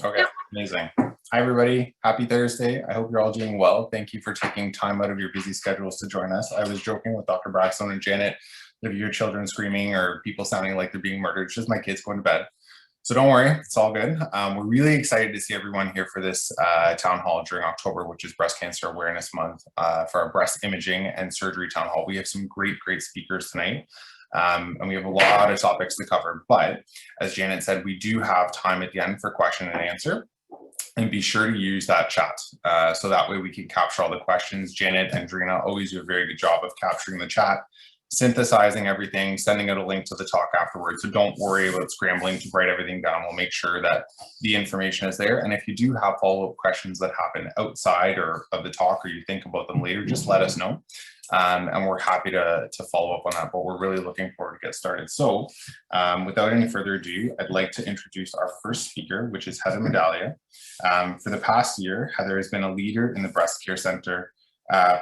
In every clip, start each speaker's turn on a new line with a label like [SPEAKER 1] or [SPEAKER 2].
[SPEAKER 1] Okay, amazing. Hi, everybody. Happy Thursday. I hope you're all doing well. Thank you for taking time out of your busy schedules to join us. I was joking with Dr. Brackstone and Janet. If you hear children screaming or people sounding like they're being murdered, it's just my kids going to bed. So don't worry, it's all good. We're really excited to see everyone here for this town hall during October, which is Breast Cancer Awareness Month, for our breast imaging and surgery town hall. We have some great speakers tonight. And we have a lot of topics to cover, but as Janet said, we do have time at the end for question and answer, and be sure to use that chat. So that way we can capture all the questions. Janet and Drina always do a very good job of capturing the chat, synthesizing everything, sending out a link to the talk afterwards. So don't worry about scrambling to write everything down. We'll make sure that the information is there. And if you do have follow-up questions that happen outside or of the talk, or you think about them later, just let us know. And we're happy to follow up on that, but we're really looking forward to get started. So without any further ado, I'd like to introduce our first speaker, which is Heather Medaglia. For the past year, Heather has been a leader in the Breast Care Center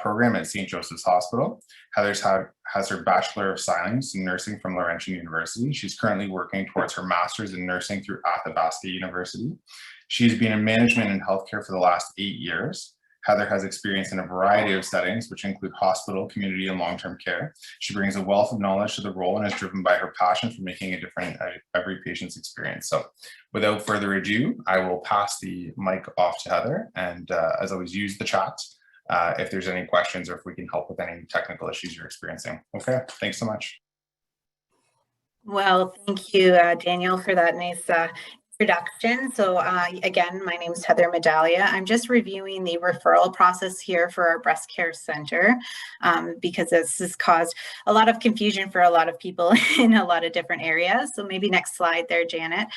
[SPEAKER 1] program at St. Joseph's Hospital. Heather has her Bachelor of Science in Nursing from Laurentian University. She's currently working towards her Master's in Nursing through Athabasca University. She's been in management and healthcare for the last 8 years. Heather has experience in a variety of settings, which include hospital, community, and long-term care. She brings a wealth of knowledge to the role and is driven by her passion for making a difference in every patient's experience. So without further ado, I will pass the mic off to Heather, and as always, use the chat if there's any questions or if we can help with any technical issues you're experiencing. Okay, thanks so much.
[SPEAKER 2] Well, thank you, Daniel, for that nice introduction. So again, my name is Heather Medaglia. I'm just reviewing the referral process here for our breast care center because this has caused a lot of confusion for a lot of people in a lot of different areas. So maybe next slide there, Janet.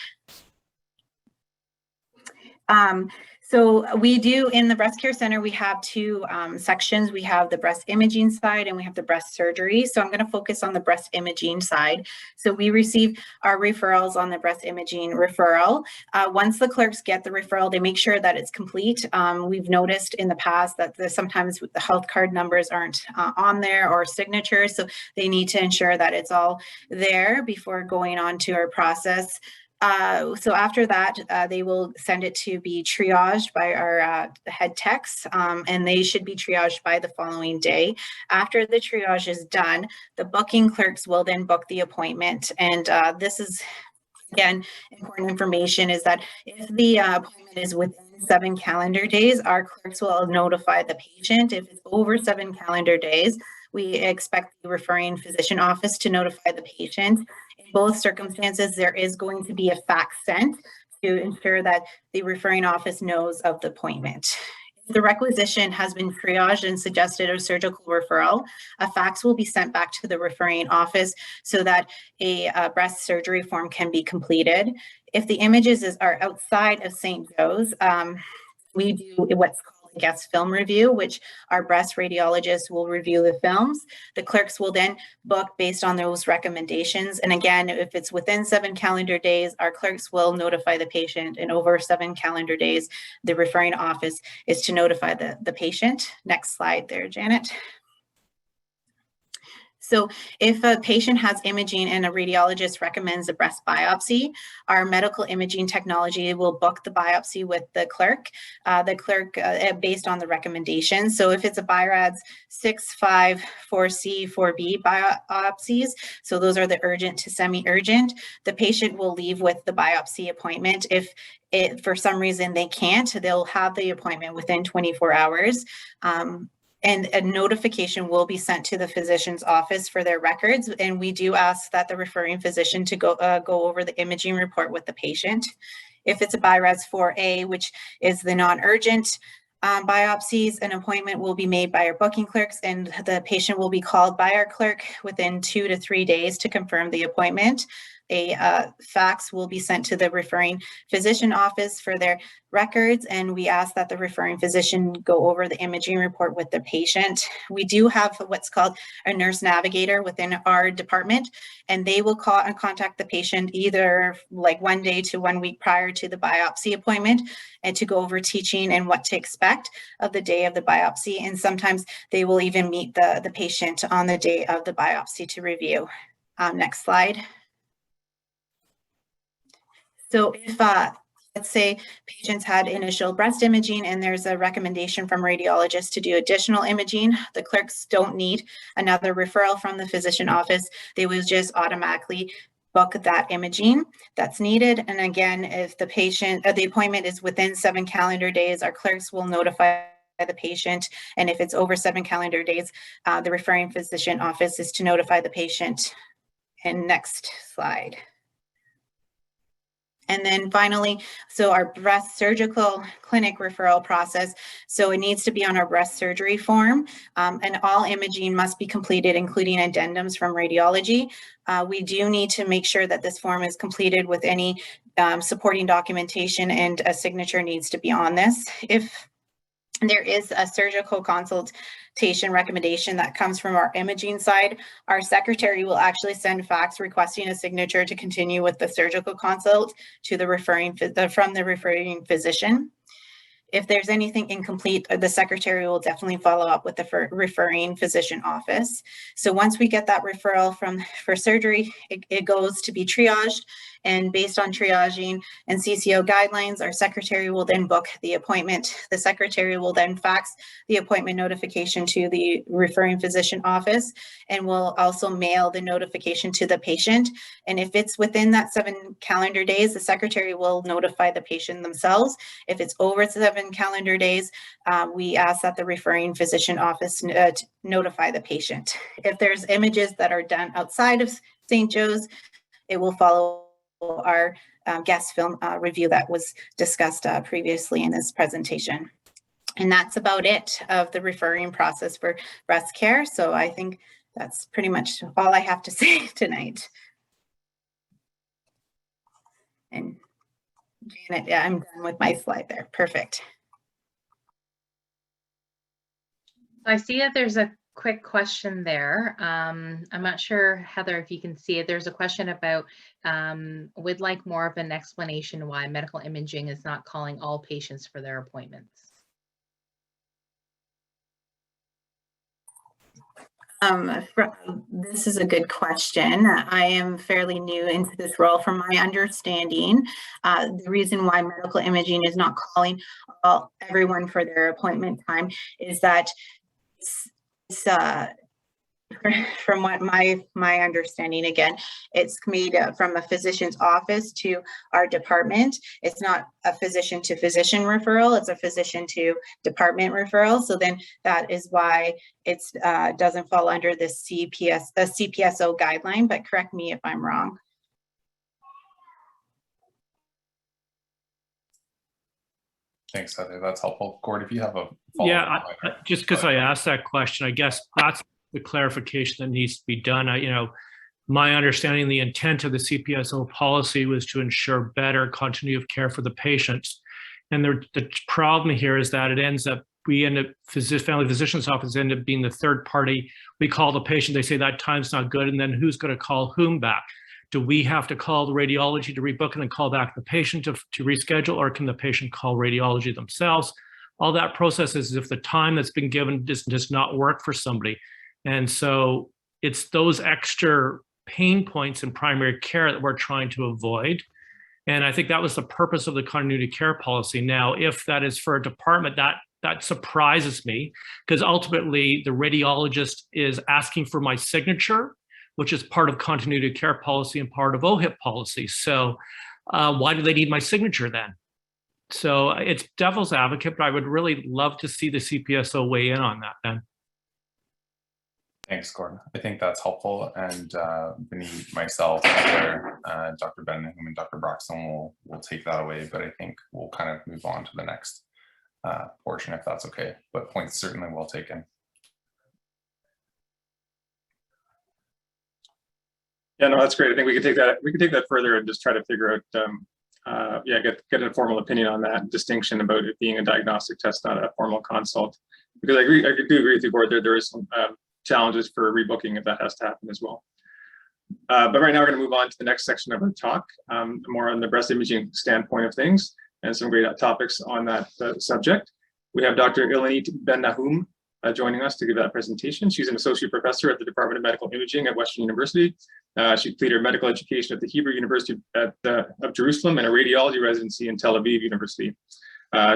[SPEAKER 2] So we do, in the breast care center, we have two sections. We have the breast imaging side and we have the breast surgery. So I'm going to focus on the breast imaging side. So we receive our referrals on the breast imaging referral. Once the clerks get the referral, they make sure that it's complete. We've noticed in the past that sometimes the health card numbers aren't on there or signatures. So they need to ensure that it's all there before going on to our process. So after that, they will send it to be triaged by our head techs, and they should be triaged by the following day. After the triage is done, the booking clerks will then book the appointment. And this is, again, important information is that if the appointment is within 7 calendar days, our clerks will notify the patient. If it's over 7 calendar days, we expect the referring physician office to notify the patient. In both circumstances, there is going to be a fax sent to ensure that the referring office knows of the appointment. If the requisition has been triaged and suggested a surgical referral, a fax will be sent back to the referring office so that a breast surgery form can be completed. If the images are outside of St. Joe's, we do what's called a guest film review, which our breast radiologist will review the films. The clerks will then book based on those recommendations. And again, if it's within 7 calendar days, our clerks will notify the patient, and over 7 calendar days, the referring office is to notify the patient. Next slide there, Janet. So if a patient has imaging and a radiologist recommends a breast biopsy, our medical imaging technology will book the biopsy with the clerk based on the recommendation. So if it's a BI-RADS 6, 5, 4C, 4B biopsies, so those are the urgent to semi-urgent, the patient will leave with the biopsy appointment. If for some reason they can't, they'll have the appointment within 24 hours. And a notification will be sent to the physician's office for their records. And we do ask that the referring physician to go over the imaging report with the patient. If it's a BI-RADS 4A, which is the non-urgent biopsies, an appointment will be made by our booking clerks, and the patient will be called by our clerk within 2 to 3 days to confirm the appointment. A fax will be sent to the referring physician office for their records, and we ask that the referring physician go over the imaging report with the patient. We do have what's called a nurse navigator within our department, and they will call and contact the patient either like 1 day to 1 week prior to the biopsy appointment, and to go over teaching and what to expect of the day of the biopsy. And sometimes they will even meet the patient on the day of the biopsy to review. Next slide. So if let's say patients had initial breast imaging and there's a recommendation from radiologists to do additional imaging. The clerks don't need another referral from the physician office. They will just automatically book that imaging that's needed. And again, if the patient, the appointment is within 7 calendar days, our clerks will notify the patient. And if it's over 7 calendar days, the referring physician office is to notify the patient. And next slide. And then finally, so our breast surgical clinic referral process. So it needs to be on our breast surgery form, and all imaging must be completed, including addendums from radiology. We do need to make sure that this form is completed with any supporting documentation, and a signature needs to be on this. If there is a surgical consultation recommendation that comes from our imaging side, our secretary will actually send fax requesting a signature to continue with the surgical consult to the referring from the referring physician. If there's anything incomplete, the secretary will definitely follow up with the referring physician office. So once we get that referral for surgery, it goes to be triaged, and based on triaging and CCO guidelines, our secretary will then book the appointment. The secretary will then fax the appointment notification to the referring physician office, and will also mail the notification to the patient. And if it's within that 7 calendar days, the secretary will notify the patient themselves. If it's over 7 calendar days, we ask that the referring physician office notify the patient. If there's images that are done outside of St. Joe's, it will follow our guest film review that was discussed previously in this presentation. And that's about it of the referring process for breast care. So I think that's pretty much all I have to say tonight. And Janet, yeah, I'm done with my slide there. Perfect.
[SPEAKER 3] I see that there's a quick question there. I'm not sure, Heather, if you can see it. There's a question about, would like more of an explanation why medical imaging is not calling all patients for their appointments.
[SPEAKER 2] This is a good question. I am fairly new into this role. From my understanding, the reason why medical imaging is not calling everyone for their appointment time is that it's from what my understanding, again, it's made from a physician's office to our department. It's not a physician to physician referral, it's a physician to department referral. So then that is why it's doesn't fall under the CPSO guideline, but correct me if I'm wrong.
[SPEAKER 1] Thanks, Heather. That's helpful. Gord, if you have a follow-up.
[SPEAKER 4] Yeah, just because I asked that question, I guess that's the clarification that needs to be done. My understanding, the intent of the CPSO policy was to ensure better continuity of care for the patients. And the problem here is that it ends up, we end up, family physician's office end up being the third party. We call the patient, they say that time's not good, and then who's going to call whom back? Do we have to call the radiology to rebook and then call back the patient to reschedule, or can the patient call radiology themselves? All that process is if the time that's been given does not work for somebody. And so it's those extra pain points in primary care that we're trying to avoid. And I think that was the purpose of the continuity care policy. Now, if that is for a department, that surprises me, because ultimately the radiologist is asking for my signature, which is part of continuity care policy and part of OHIP policy. So why do they need my signature then? So it's devil's advocate, but I would really love to see the CPSO weigh in on that then.
[SPEAKER 1] Thanks, Gordon. I think that's helpful. And Benny, myself, Heather, Dr. Ben-Nachum, and Dr. Brackstone will take that away, but I think we'll kind of move on to the next portion if that's okay. But points certainly well taken.
[SPEAKER 5] Yeah, no, that's great. I think we can take that. We can take that further and just try to figure out, get a formal opinion on that distinction about it being a diagnostic test, not a formal consult. Because I do agree with you, Gord. There is some challenges for rebooking if that has to happen as well. But right now we're going to move on to the next section of our talk, more on the breast imaging standpoint of things, and some great topics on that subject. We have Dr. Ilanit Ben-Nachum joining us to give that presentation. She's an associate professor at the Department of Medical Imaging at Western University, She completed her medical education at the Hebrew University of Jerusalem and a radiology residency in Tel Aviv University.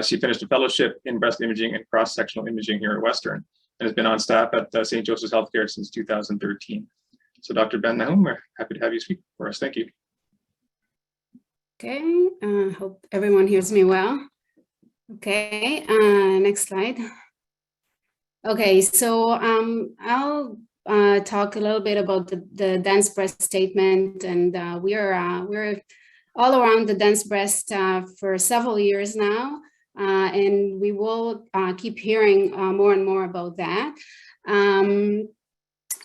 [SPEAKER 5] She finished a fellowship in breast imaging and cross-sectional imaging here at Western, and has been on staff at St. Joseph's Healthcare since 2013. So Dr. Ben-Nachum, we're happy to have you speak for us. Thank you.
[SPEAKER 6] Okay, hope everyone hears me well. Okay, next slide. Okay, so I'll talk a little bit about the dense breast statement, and we're all around the dense breast for several years now, and we will keep hearing more and more about that.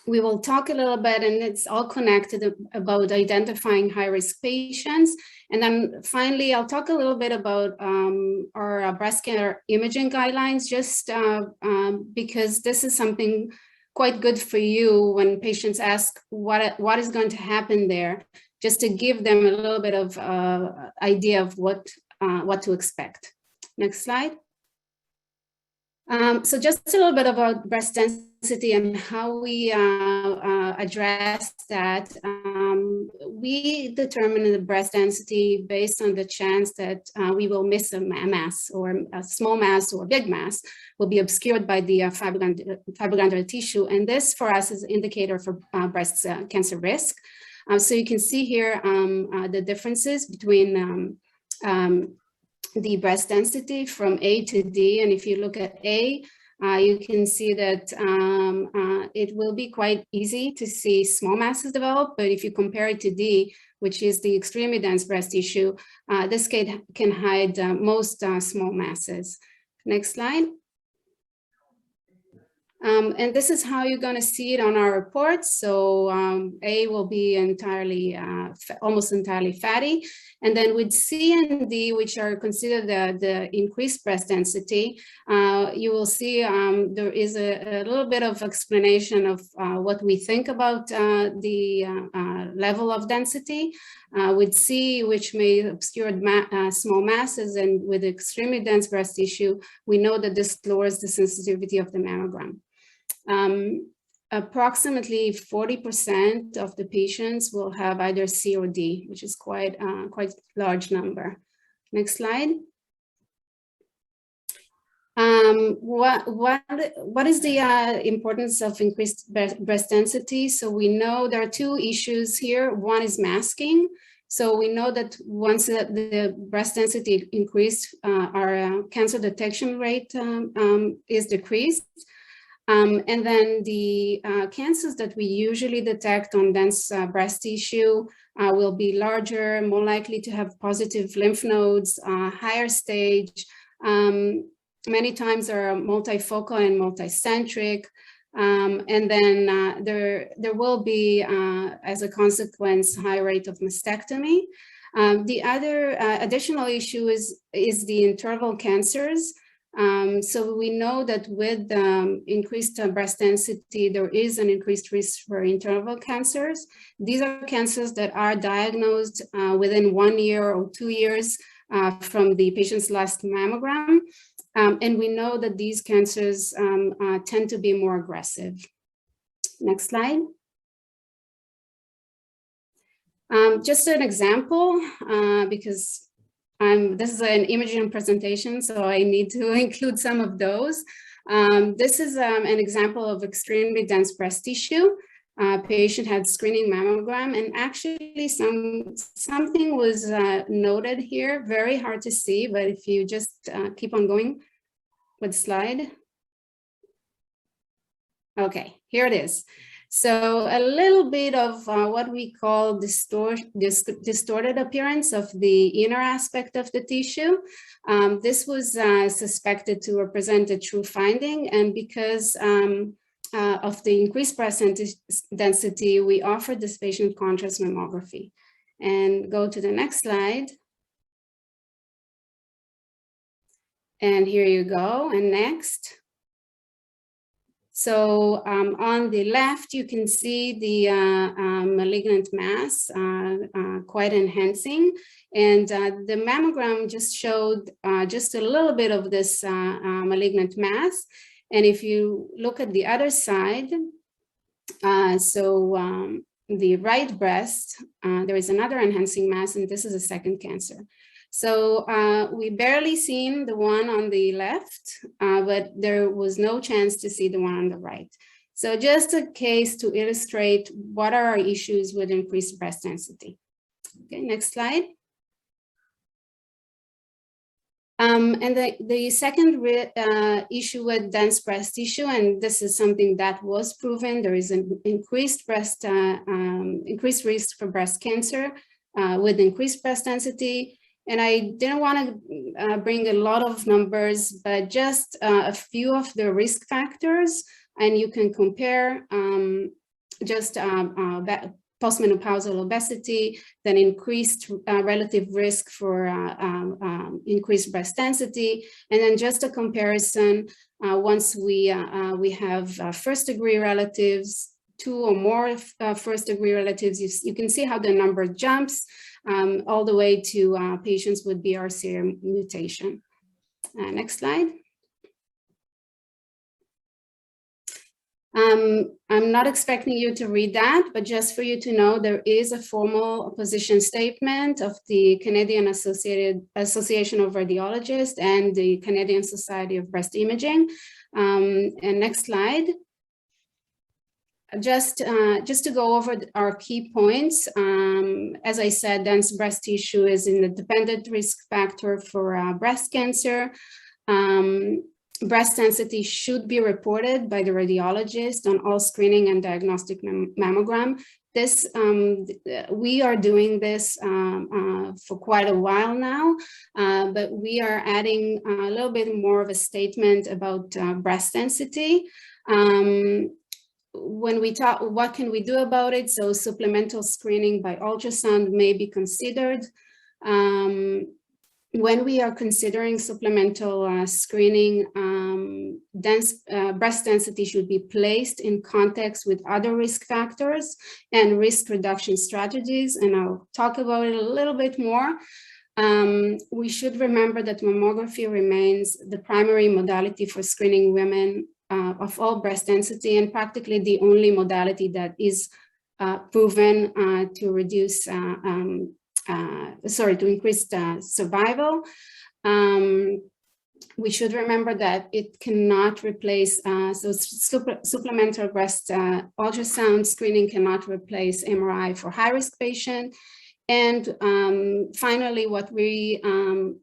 [SPEAKER 6] We will talk a little bit, and it's all connected about identifying high-risk patients. And then finally, I'll talk a little bit about our breast care imaging guidelines, just because this is something quite good for you when patients ask what is going to happen there, just to give them a little bit of idea of what to expect. Next slide. So just a little bit about breast density and how we address that. We determine the breast density based on the chance that we will miss a mass, or a small mass or a big mass will be obscured by the fibroglandular tissue. And this for us is an indicator for breast cancer risk. So you can see here the differences between the breast density from A to D. And if you look at A, you can see that it will be quite easy to see small masses develop. But if you compare it to D, which is the extremely dense breast tissue, this can hide most small masses. Next slide. And this is how you're going to see it on our reports. So A will be entirely, almost entirely fatty. And then with C and D, which are considered the increased breast density, you will see there is a little bit of explanation of what we think about the level of density. With C, which may obscure small masses, and with extremely dense breast tissue, we know that this lowers the sensitivity of the mammogram. Approximately 40% of the patients will have either C or D, which is quite large number. Next slide. What is the importance of increased breast density? So we know there are two issues here. One is masking. So we know that once the breast density increased, our cancer detection rate is decreased. And then the cancers that we usually detect on dense breast tissue will be larger, more likely to have positive lymph nodes, higher stage. Many times are multifocal and multicentric. And then there will be, as a consequence, high rate of mastectomy. The other additional issue is the interval cancers. So we know that with increased breast density, there is an increased risk for interval cancers. These are cancers that are diagnosed within 1 year or 2 years from the patient's last mammogram. And we know that these cancers tend to be more aggressive. Next slide. Just an example, because this is an imaging presentation, so I need to include some of those. This is an example of extremely dense breast tissue. Patient had screening mammogram, and actually something was noted here, very hard to see, but if you just keep on going with slide. Okay, here it is. So a little bit of what we call distorted appearance of the inner aspect of the tissue. This was suspected to represent a true finding, and because of the increased breast density, we offered this patient contrast mammography. And go to the next slide. And here you go, and next. So on the left, you can see the malignant mass quite enhancing. And the mammogram just showed just a little bit of this malignant mass. And if you look at the other side, the right breast, there is another enhancing mass, and this is a second cancer. So we barely seen the one on the left, but there was no chance to see the one on the right. So just a case to illustrate what are our issues with increased breast density. Okay, next slide. And the second issue with dense breast tissue, and this is something that was proven, there is an increased risk for breast cancer with increased breast density. And I didn't want to bring a lot of numbers, but just a few of the risk factors, and you can compare just postmenopausal obesity, then increased relative risk for increased breast density, and then just a comparison once we have first-degree relatives, 2 or more first-degree relatives, you can see how the number jumps all the way to patients with BRCA mutation. Next slide. I'm not expecting you to read that, but just for you to know, there is a formal position statement of the Canadian Association of Radiologists and the Canadian Society of Breast Imaging. And next slide. Just to go over our key points, as I said, dense breast tissue is an independent risk factor for breast cancer. Breast density should be reported by the radiologist on all screening and diagnostic mammogram. This, we are doing this for quite a while now, but we are adding a little bit more of a statement about breast density. When we talk, what can we do about it? So supplemental screening by ultrasound may be considered. When we are considering supplemental screening, breast density should be placed in context with other risk factors and risk reduction strategies, and I'll talk about it a little bit more. We should remember that mammography remains the primary modality for screening women of all breast density, and practically the only modality that is proven to reduce to increase survival. We should remember that it cannot replace, supplemental breast ultrasound screening cannot replace MRI for high-risk patient. And finally, what we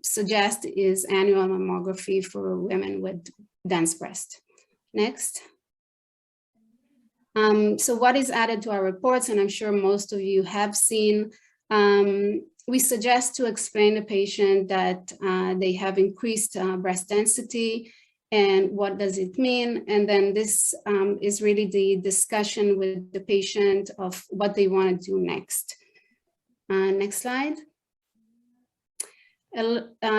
[SPEAKER 6] suggest is annual mammography for women with dense breast. Next. So what is added to our reports, and I'm sure most of you have seen, we suggest to explain to the patient that they have increased breast density and what does it mean. And then this is really the discussion with the patient of what they want to do next. Next slide.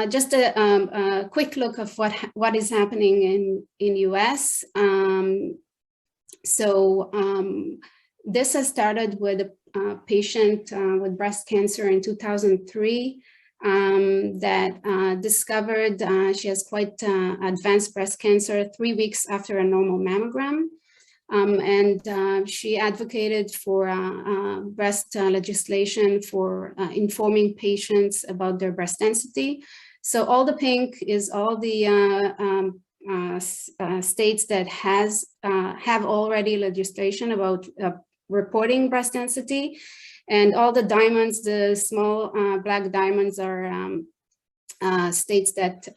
[SPEAKER 6] Just a quick look of what is happening in US. This has started with a patient with breast cancer in 2003 that discovered she has quite advanced breast cancer 3 weeks after a normal mammogram. She advocated for breast legislation for informing patients about their breast density. So all the pink is all the states that have already legislation about reporting breast density, and all the diamonds, the small black diamonds, are states that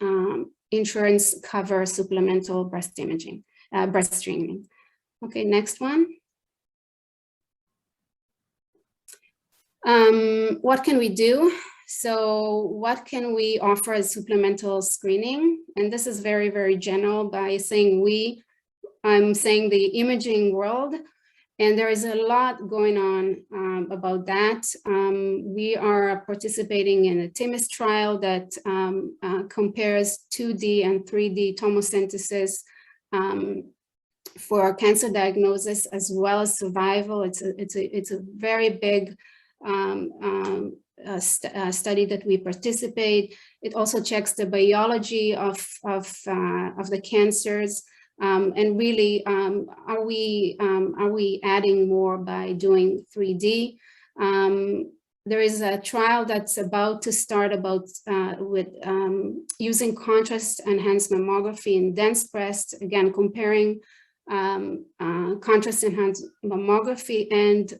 [SPEAKER 6] insurance cover supplemental breast imaging, breast streaming. Okay, next one. What can we do? So what can we offer as supplemental screening? And this is very, very general. By saying we, I'm saying the imaging world, and there is a lot going on about that. We are participating in a TIMIS trial that compares 2D and 3D tomosynthesis for cancer diagnosis as well as survival. It's a very big study that we participate. It also checks the biology of the cancers. And really, are we adding more by doing 3D? There is a trial that's about to start with using contrast enhanced mammography in dense breast, again, comparing contrast enhanced mammography and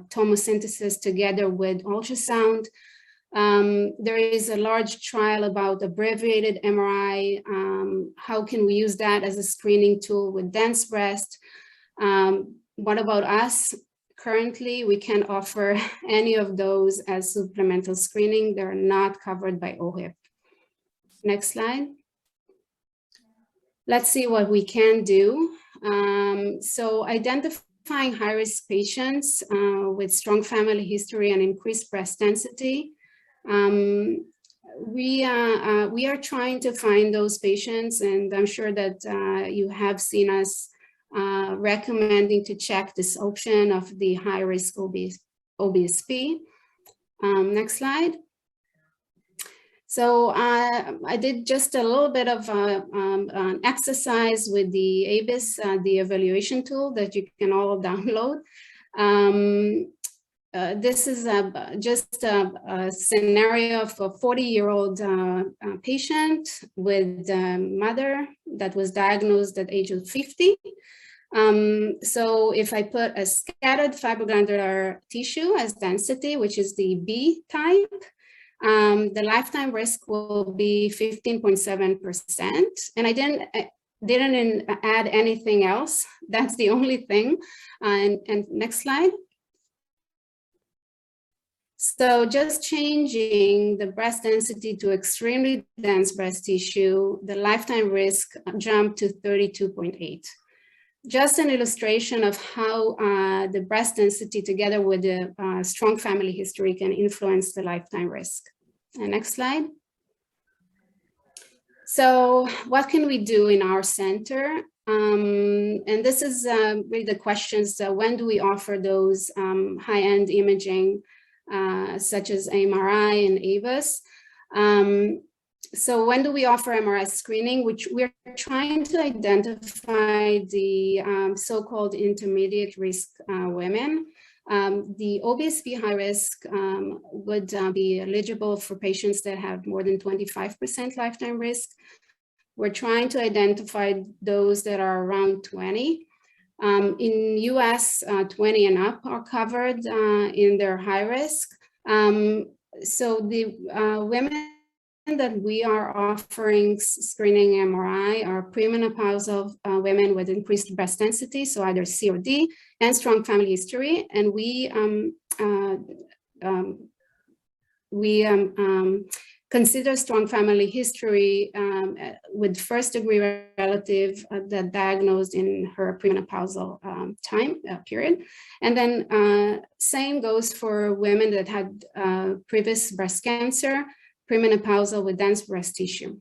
[SPEAKER 6] tomosynthesis together with ultrasound. There is a large trial about abbreviated MRI. How can we use that as a screening tool with dense breast? What about us? Currently, we can't offer any of those as supplemental screening. They're not covered by OHIP. Next slide. Let's see what we can do. So identifying high-risk patients with strong family history and increased breast density. We are trying to find those patients, and I'm sure that you have seen us recommending to check this option of the high-risk OBSP. Next slide. So I did just a little bit of an exercise with the ABIS, the evaluation tool that you can all download. This is just a scenario of a 40-year-old patient with a mother that was diagnosed at age of 50. So if I put a scattered fibroglandular tissue as density, which is the B type, the lifetime risk will be 15.7%. And I didn't add anything else. That's the only thing. And next slide. So just changing the breast density to extremely dense breast tissue, the lifetime risk jumped to 32.8. Just an illustration of how the breast density together with the strong family history can influence the lifetime risk. And next slide. So what can we do in our center? And this is really the questions, when do we offer those high-end imaging such as MRI and ABIS? So when do we offer MRI screening, which we're trying to identify the so-called intermediate risk women. The OBSP high risk would be eligible for patients that have more than 25% lifetime risk. We're trying to identify those that are around 20. In US, 20 and up are covered in their high risk. So the women that we are offering screening MRI are premenopausal women with increased breast density, so either C or D, and strong family history. And we consider strong family history with first-degree relative that diagnosed in her premenopausal time period. And then same goes for women that had previous breast cancer, premenopausal with dense breast tissue.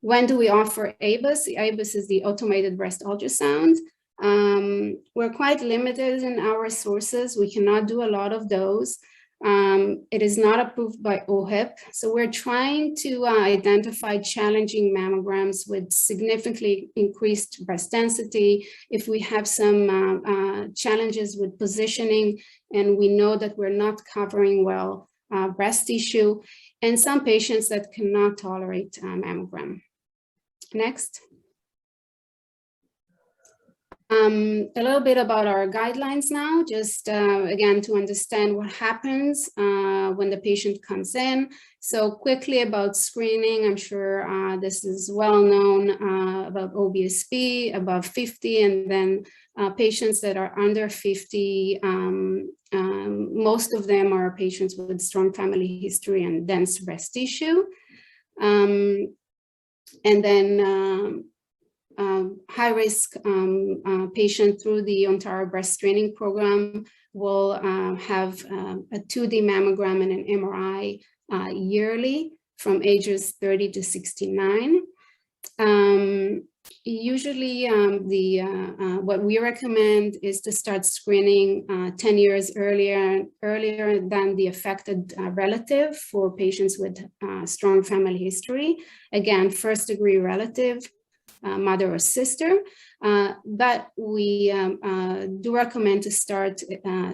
[SPEAKER 6] When do we offer ABIS? ABIS is the automated breast ultrasound. We're quite limited in our sources. We cannot do a lot of those. It is not approved by OHIP. So we're trying to identify challenging mammograms with significantly increased breast density. If we have some challenges with positioning and we know that we're not covering well breast tissue, and some patients that cannot tolerate mammogram. Next. A little bit about our guidelines now, just again to understand what happens when the patient comes in. So quickly about screening, I'm sure this is well known about OBSP, above 50, and then patients that are under 50, most of them are patients with strong family history and dense breast tissue. And then high-risk patient through the Ontario Breast Screening Program will have a 2D mammogram and an MRI yearly from ages 30 to 69. Usually what we recommend is to start screening 10 years earlier than the affected relative for patients with strong family history. Again, first-degree relative. mother or sister, but we do recommend to start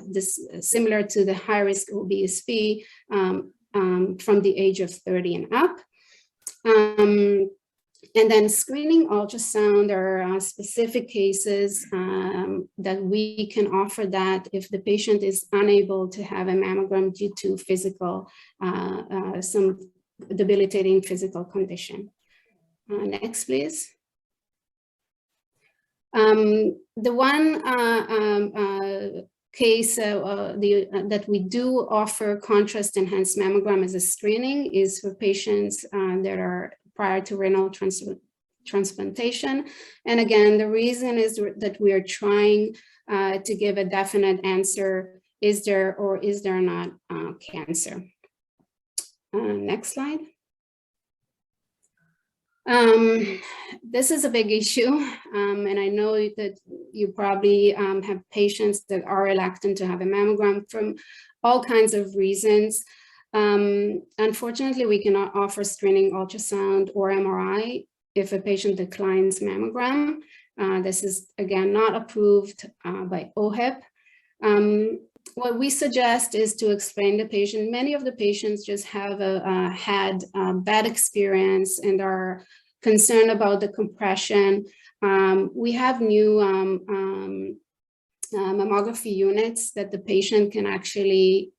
[SPEAKER 6] this similar to the high-risk OBSP from the age of 30 and up. And then screening ultrasound, there are specific cases that we can offer that if the patient is unable to have a mammogram due to physical, some debilitating physical condition. Next, please. The one case that we do offer contrast enhanced mammogram as a screening is for patients that are prior to renal transplantation. And again, the reason is that we are trying to give a definite answer, is there or is there not cancer? Next slide. This is a big issue, and I know that you probably have patients that are reluctant to have a mammogram from all kinds of reasons. Unfortunately, we cannot offer screening ultrasound or MRI if a patient declines mammogram. This is, again, not approved by OHIP. What we suggest is to explain the patient. Many of the patients just have had a bad experience and are concerned about the compression. We have new mammography units that the patient can actually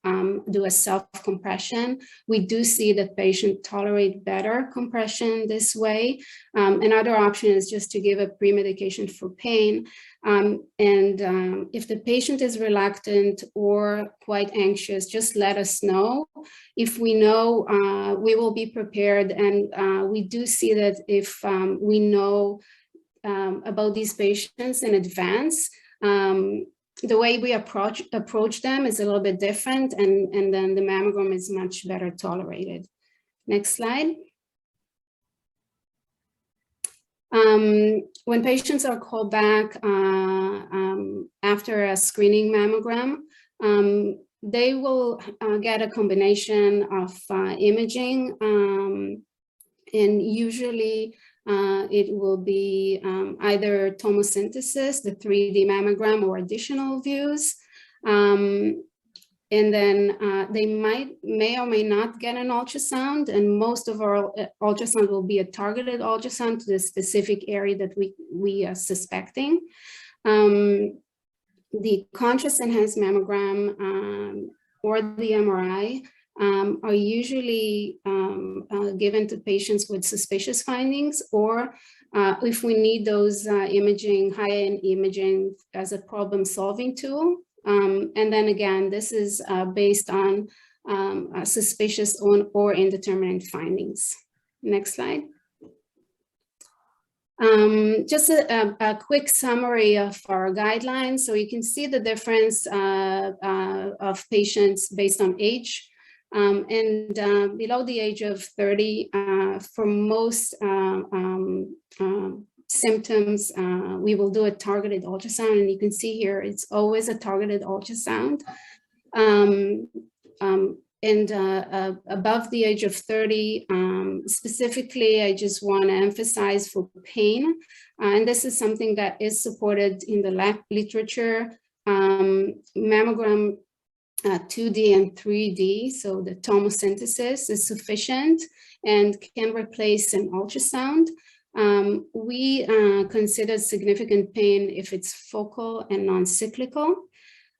[SPEAKER 6] do a self-compression. We do see that patients tolerate better compression this way. Another option is just to give a pre-medication for pain. If the patient is reluctant or quite anxious, just let us know. If we know, we will be prepared. And we do see that if we know about these patients in advance, the way we approach them is a little bit different, and then the mammogram is much better tolerated. Next slide. When patients are called back after a screening mammogram, they will get a combination of imaging, and usually it will be either tomosynthesis, the 3D mammogram, or additional views. And then they may or may not get an ultrasound, and most of our ultrasound will be a targeted ultrasound to the specific area that we are suspecting. The contrast enhanced mammogram or the MRI are usually given to patients with suspicious findings, or if we need those imaging, high-end imaging as a problem-solving tool. And then again, this is based on suspicious or indeterminate findings. Next slide. Just a quick summary of our guidelines. So you can see the difference of patients based on age. And below the age of 30, for most symptoms, we will do a targeted ultrasound, and you can see here it's always a targeted ultrasound. And above the age of 30, specifically, I just want to emphasize for pain, and this is something that is supported in the literature. Mammogram 2D and 3D, so the tomosynthesis is sufficient and can replace an ultrasound. We consider significant pain if it's focal and non-cyclical.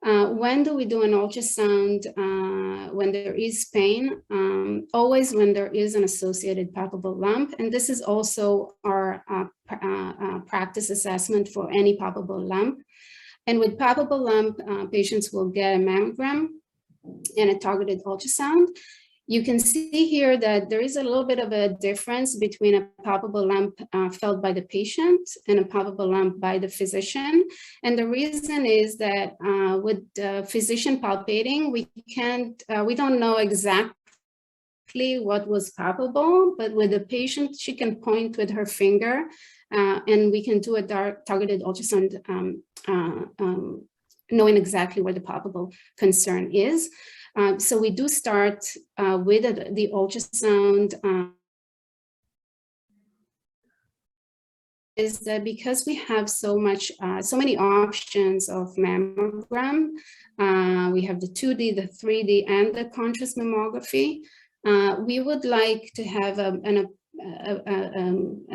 [SPEAKER 6] When do we do an ultrasound? When there is pain, always when there is an associated palpable lump. And this is also our practice assessment for any palpable lump. And with palpable lump, patients will get a mammogram and a targeted ultrasound. You can see here that there is a little bit of a difference between a palpable lump felt by the patient and a palpable lump by the physician. And the reason is that with the physician palpating, we don't know exactly what was palpable, but with the patient, she can point with her finger and we can do a targeted ultrasound knowing exactly where the palpable concern is. So we do start with the ultrasound is that because we have so many options of mammogram, we have the 2D, the 3D, and the contrast mammography. We would like to have an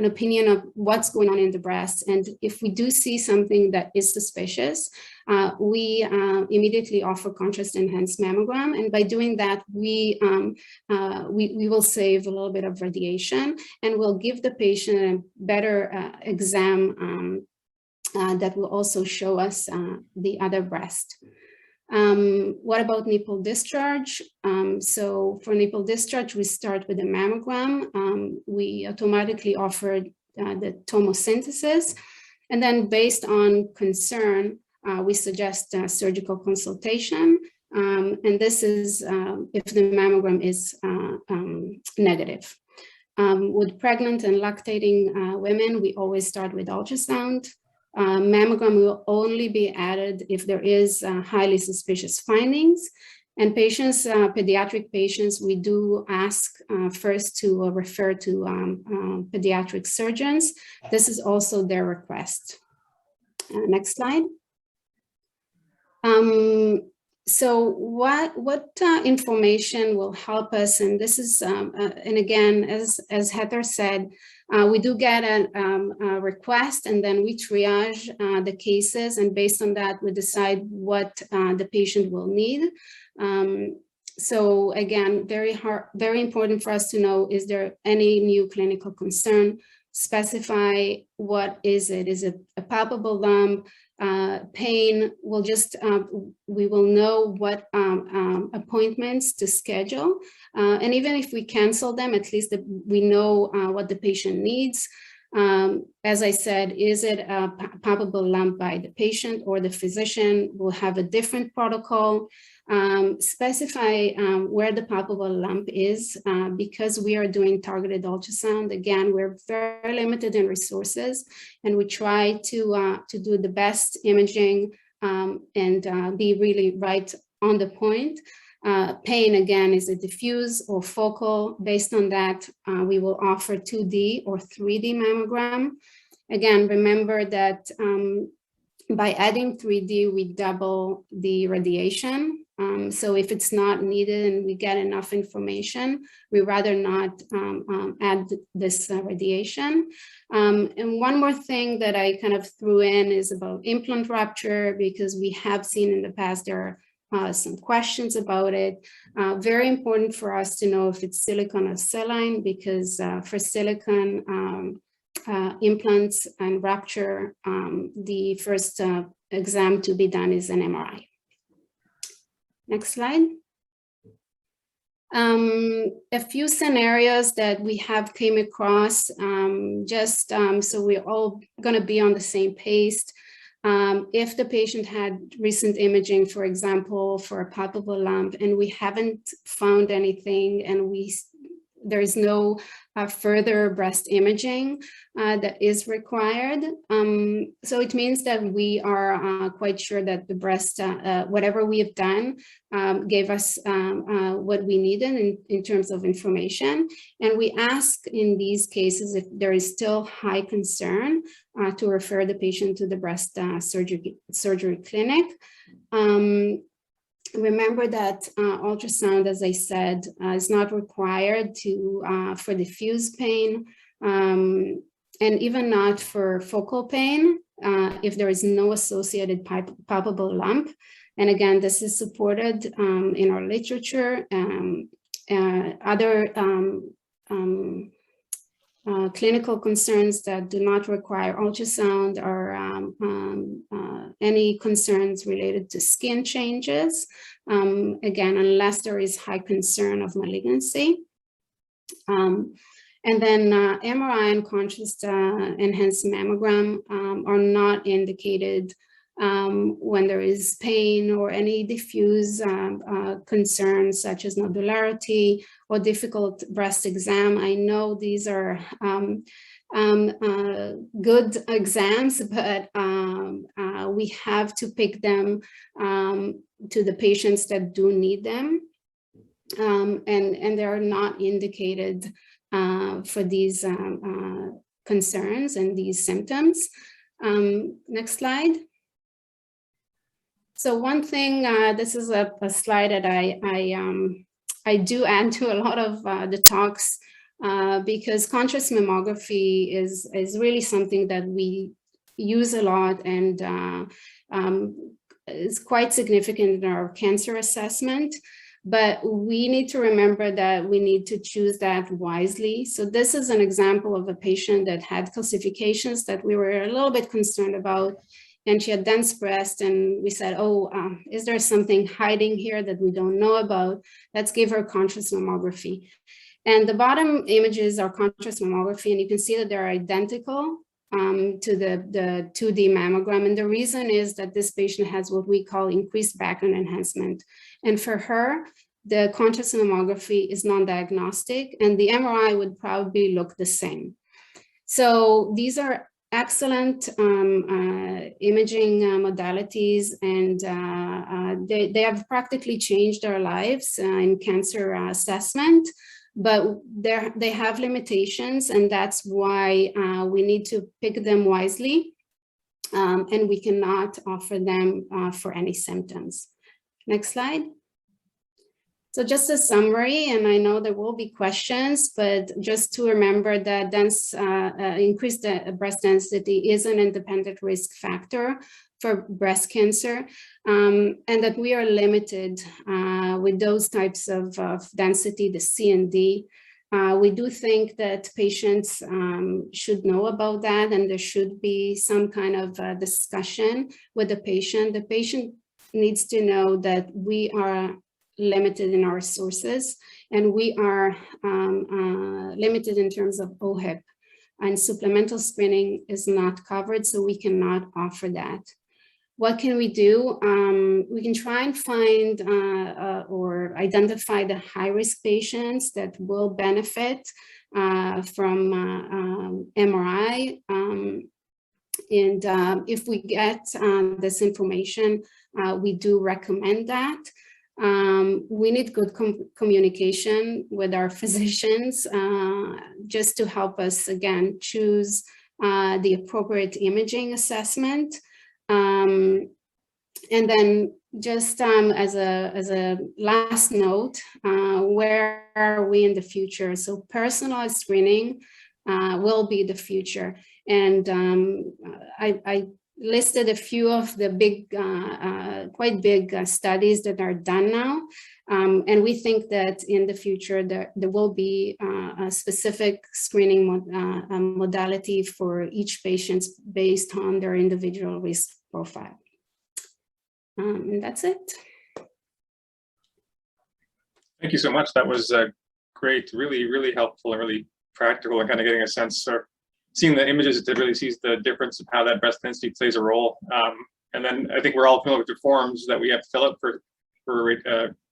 [SPEAKER 6] opinion of what's going on in the breast, and if we do see something that is suspicious, we immediately offer contrast enhanced mammogram, and by doing that, we will save a little bit of radiation, and we'll give the patient a better exam that will also show us the other breast. What about nipple discharge? So for nipple discharge, we start with a mammogram. We automatically offer the tomosynthesis, and then based on concern, we suggest surgical consultation. And this is if the mammogram is negative. With pregnant and lactating women, we always start with ultrasound. Mammogram will only be added if there is highly suspicious findings. And patients, pediatric patients, we do ask first to refer to pediatric surgeons. This is also their request. Next slide. So what information will help us? And this is, and again, as Heather said, we do get a request, and then we triage the cases, and based on that, we decide what the patient will need. So again, very important for us to know, is there any new clinical concern? Specify what is it? Is it a palpable lump? Pain? We'll just, we will know what appointments to schedule. And even if we cancel them, at least we know what the patient needs. As I said, is it a palpable lump by the patient or the physician? Will have a different protocol. Specify where the palpable lump is, because we are doing targeted ultrasound. Again, we're very limited in resources, and we try to do the best imaging and be really right on the point. Pain, again, is it diffuse or focal? Based on that, we will offer 2D or 3D mammogram. Again, remember that by adding 3D, we double the radiation. So if it's not needed and we get enough information, we rather not add this radiation. And one more thing that I kind of threw in is about implant rupture, because we have seen in the past there are some questions about it. Very important for us to know if it's silicone or saline, because for silicone implants and rupture, the first exam to be done is an MRI. Next slide. A few scenarios that we have came across, so we're all going to be on the same page. If the patient had recent imaging, for example, for a palpable lump, and we haven't found anything, and there is no further breast imaging that is required. So it means that we are quite sure that the breast, whatever we have done, gave us what we needed in terms of information. And we ask in these cases if there is still high concern to refer the patient to the breast surgery clinic. Remember that ultrasound, as I said, is not required for diffuse pain, and even not for focal pain if there is no associated palpable lump. And again, this is supported in our literature. Other clinical concerns that do not require ultrasound are any concerns related to skin changes, again, unless there is high concern of malignancy. And then MRI and contrast enhanced mammogram are not indicated when there is pain or any diffuse concerns such as nodularity or difficult breast exam. I know these are good exams, but we have to pick them to the patients that do need them, and they are not indicated for these concerns and these symptoms. Next slide. So one thing, this is a slide that I do add to a lot of the talks because contrast mammography is really something that we use a lot and is quite significant in our cancer assessment. But we need to remember that we need to choose that wisely. So this is an example of a patient that had calcifications that we were a little bit concerned about. And she had dense breast, and we said, oh, is there something hiding here that we don't know about? Let's give her contrast mammography. And the bottom images are contrast mammography, and you can see that they're identical to the 2D mammogram. And the reason is that this patient has what we call increased background enhancement. And for her, the contrast mammography is non-diagnostic, and the MRI would probably look the same. So these are excellent imaging modalities, and they have practically changed our lives in cancer assessment, but they have limitations, and that's why we need to pick them wisely, and we cannot offer them for any symptoms. Next slide. So just a summary, and I know there will be questions, but just to remember that increased breast density is an independent risk factor for breast cancer, and that we are limited with those types of density, the C and D. We do think that patients should know about that, and there should be some kind of discussion with the patient. The patient needs to know that we are limited in our sources, and we are limited in terms of OHIP, and supplemental screening is not covered, so we cannot offer that. What can we do? We can try and find or identify the high-risk patients that will benefit from MRI. And if we get this information, we do recommend that. We need good communication with our physicians just to help us, again, choose the appropriate imaging assessment. And then just as a last note, where are we in the future? So personalized screening will be the future. And I listed a few of the big, quite big studies that are done now. And we think that in the future, there will be a specific screening modality for each patient based on their individual risk profile. And that's it.
[SPEAKER 5] Thank you so much. That was great, really helpful and really practical, and kind of getting a sense or seeing the images that really sees the difference of how that breast density plays a role. And then I think we're all familiar with the forms that we have to fill out for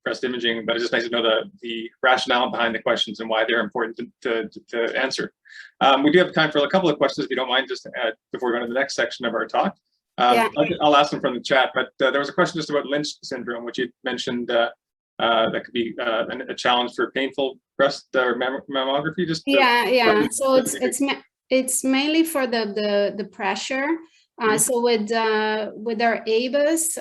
[SPEAKER 5] breast imaging, but it's just nice to know the rationale behind the questions and why they're important to answer. We do have time for a couple of questions, if you don't mind, just before we go to the next section of our talk.
[SPEAKER 6] Yeah.
[SPEAKER 5] I'll ask them from the chat, but there was a question just about Lynch syndrome, which you mentioned that could be a challenge for painful breast or mammography. Just
[SPEAKER 6] so it's mainly for the pressure. So with our ABUS,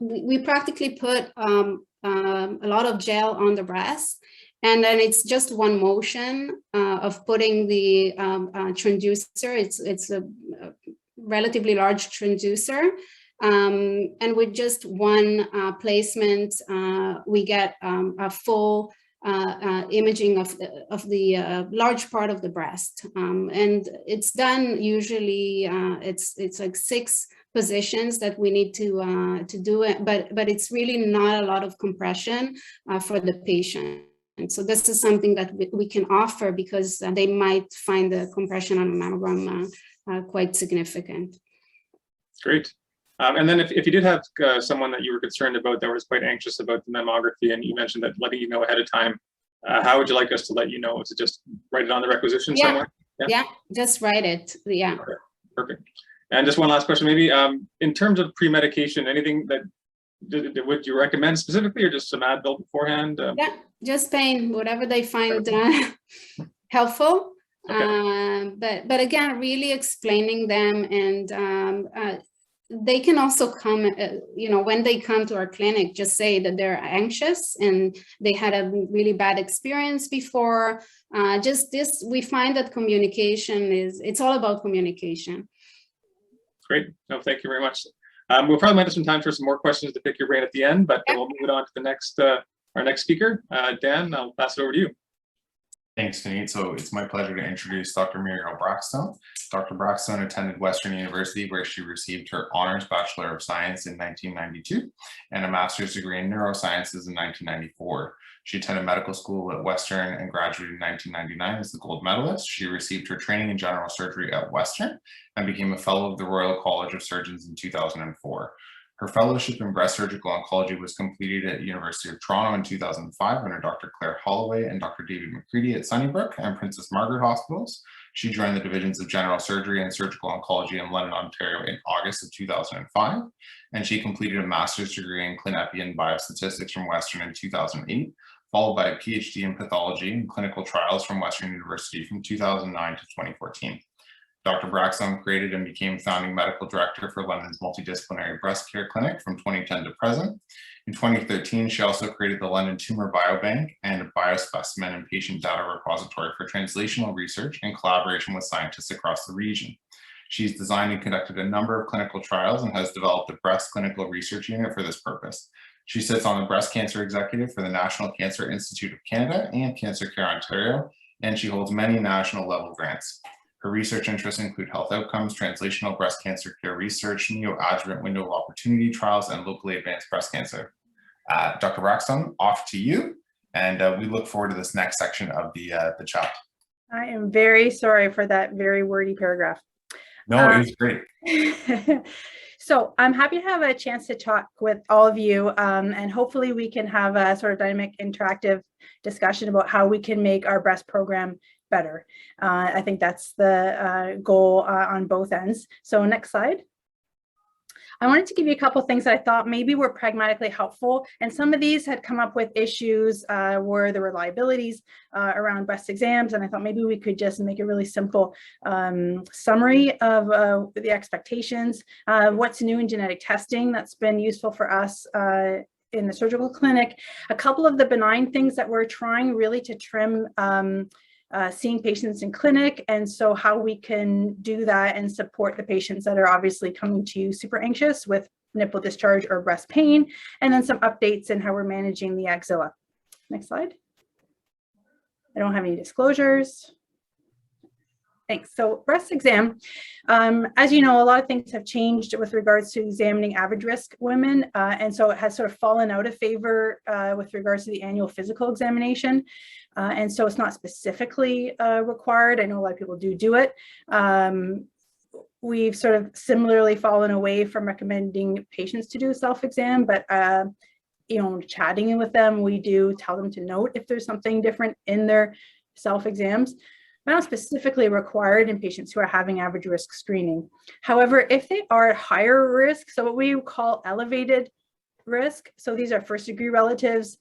[SPEAKER 6] we practically put a lot of gel on the breast, and then it's just one motion of putting the transducer. It's a relatively large transducer, and with just one placement, we get a full imaging of the large part of the breast, and it's done usually. It's like 6 positions that we need to do it, but it's really not a lot of compression for the patient. And so this is something that we can offer because they might find the compression on a mammogram quite significant.
[SPEAKER 5] Great. And then if you did have someone that you were concerned about that was quite anxious about the mammography, and you mentioned that letting you know ahead of time, how would you like us to let you know? Is it just write it on the requisition somewhere?
[SPEAKER 6] Yeah, just write it. Yeah.
[SPEAKER 5] Okay, perfect. And just one last question, maybe in terms of pre-medication, anything that would you recommend specifically, or just some Advil beforehand?
[SPEAKER 6] Yeah, just pain, whatever they find helpful.
[SPEAKER 5] Okay.
[SPEAKER 6] But again, really explaining them, and they can also come, when they come to our clinic, just say that they're anxious and they had a really bad experience before. We find that communication it's all about communication.
[SPEAKER 5] Great. No, thank you very much. We'll probably might have some time for some more questions to pick your brain at the end, but we'll move it on to the next, our next speaker. Dan, I'll pass it over to you.
[SPEAKER 1] Thanks, Vineet. So it's my pleasure to introduce Dr. Muriel Brackstone. Dr. Brackstone attended Western University, where she received her Honors Bachelor of Science in 1992 and a Master's degree in Neurosciences in 1994. She attended medical school at Western and graduated in 1999 as the gold medalist. She received her training in general surgery at Western and became a fellow of the Royal College of Surgeons in 2004. Her fellowship in breast surgical oncology was completed at University of Toronto in 2005 under Dr. Claire Holloway and Dr. David McCready at Sunnybrook and Princess Margaret Hospitals. She joined the divisions of general surgery and surgical oncology in London, Ontario in August of 2005. And she completed a master's degree in clin-epi and biostatistics from Western in 2008, followed by a PhD in pathology and clinical trials from Western University from 2009 to 2014. Dr. Brackstone created and became founding medical director for London's multidisciplinary breast care clinic from 2010 to present. In 2013, she also created the London Tumor Biobank and a biospecimen and patient data repository for translational research in collaboration with scientists across the region. She's designed and conducted a number of clinical trials and has developed a breast clinical research unit for this purpose. She sits on the breast cancer executive for the National Cancer Institute of Canada and Cancer Care Ontario, and she holds many national level grants. Her research interests include health outcomes, translational breast cancer care research, neoadjuvant window of opportunity trials, and locally advanced breast cancer. Dr. Brackstone, off to you, and we look forward to this next section of the chat.
[SPEAKER 7] I am very sorry for that very wordy paragraph.
[SPEAKER 1] No, it was great.
[SPEAKER 7] So I'm happy to have a chance to talk with all of you, and hopefully we can have a sort of dynamic, interactive discussion about how we can make our breast program better. I think that's the goal on both ends. So next slide. I wanted to give you a couple things that I thought maybe were pragmatically helpful. And some of these had come up with issues where there were liabilities around breast exams. And I thought maybe we could just make a really simple summary of the expectations. What's new in genetic testing that's been useful for us in the surgical clinic. A couple of the benign things that we're trying really to trim seeing patients in clinic, and so how we can do that and support the patients that are obviously coming to you super anxious with nipple discharge or breast pain, and then some updates in how we're managing the axilla. Next slide. I don't have any disclosures. Thanks. So breast exam, as you know, a lot of things have changed with regards to examining average risk women. And so it has sort of fallen out of favor with regards to the annual physical examination. And so it's not specifically required. I know a lot of people do it. We've sort of similarly fallen away from recommending patients to do a self-exam, but chatting with them, we do tell them to note if there's something different in their self-exams. Not specifically required in patients who are having average risk screening. However, if they are at higher risk, so what we call elevated risk, so these are first degree relatives,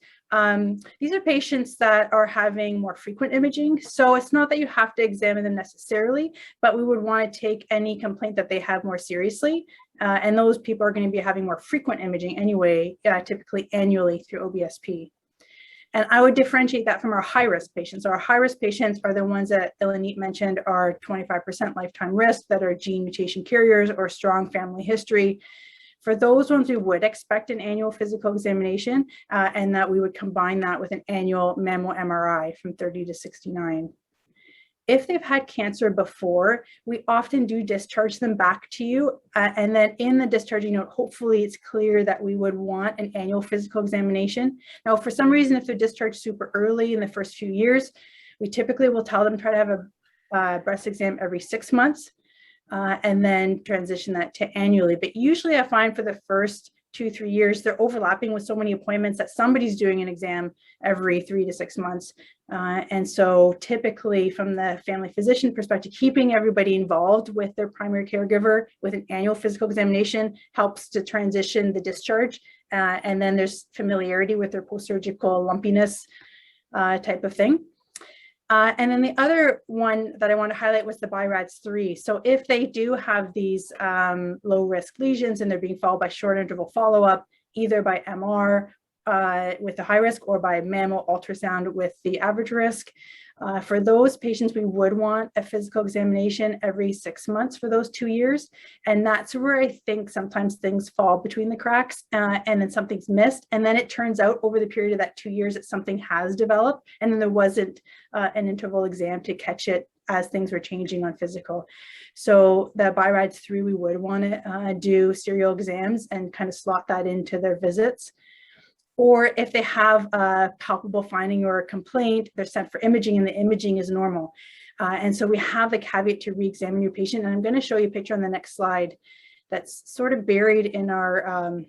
[SPEAKER 7] these are patients that are having more frequent imaging. So it's not that you have to examine them necessarily, but we would want to take any complaint that they have more seriously. And those people are going to be having more frequent imaging anyway, typically annually through OBSP. And I would differentiate that from our high-risk patients. Our high-risk patients are the ones that Ilanit mentioned are 25% lifetime risk, that are gene mutation carriers or strong family history. For those ones, we would expect an annual physical examination, and that we would combine that with an annual mammo MRI from 30 to 69. If they've had cancer before, we often do discharge them back to you. And then in the discharging note, hopefully it's clear that we would want an annual physical examination. Now, for some reason, if they're discharged super early in the first few years, we typically will tell them try to have a breast exam every 6 months and then transition that to annually. But usually I find for the first 2-3 years, they're overlapping with so many appointments that somebody's doing an exam every 3 to 6 months. And so typically from the family physician perspective, keeping everybody involved with their primary caregiver with an annual physical examination helps to transition the discharge. And then there's familiarity with their post-surgical lumpiness type of thing. And then the other one that I want to highlight was the BI-RADS3. So if they do have these low risk lesions and they're being followed by short interval follow-up, either by MR with the high risk or by mammo ultrasound with the average risk, for those patients, we would want a physical examination every 6 months for those 2 years. And that's where I think sometimes things fall between the cracks and then something's missed. And then it turns out over the period of that 2 years that something has developed and then there wasn't an interval exam to catch it as things were changing on physical. So the BI-RADS3, we would want to do serial exams and kind of slot that into their visits. Or if they have a palpable finding or a complaint, they're sent for imaging and the imaging is normal. And so we have the caveat to re-examine your patient. And I'm going to show you a picture on the next slide that's sort of buried in our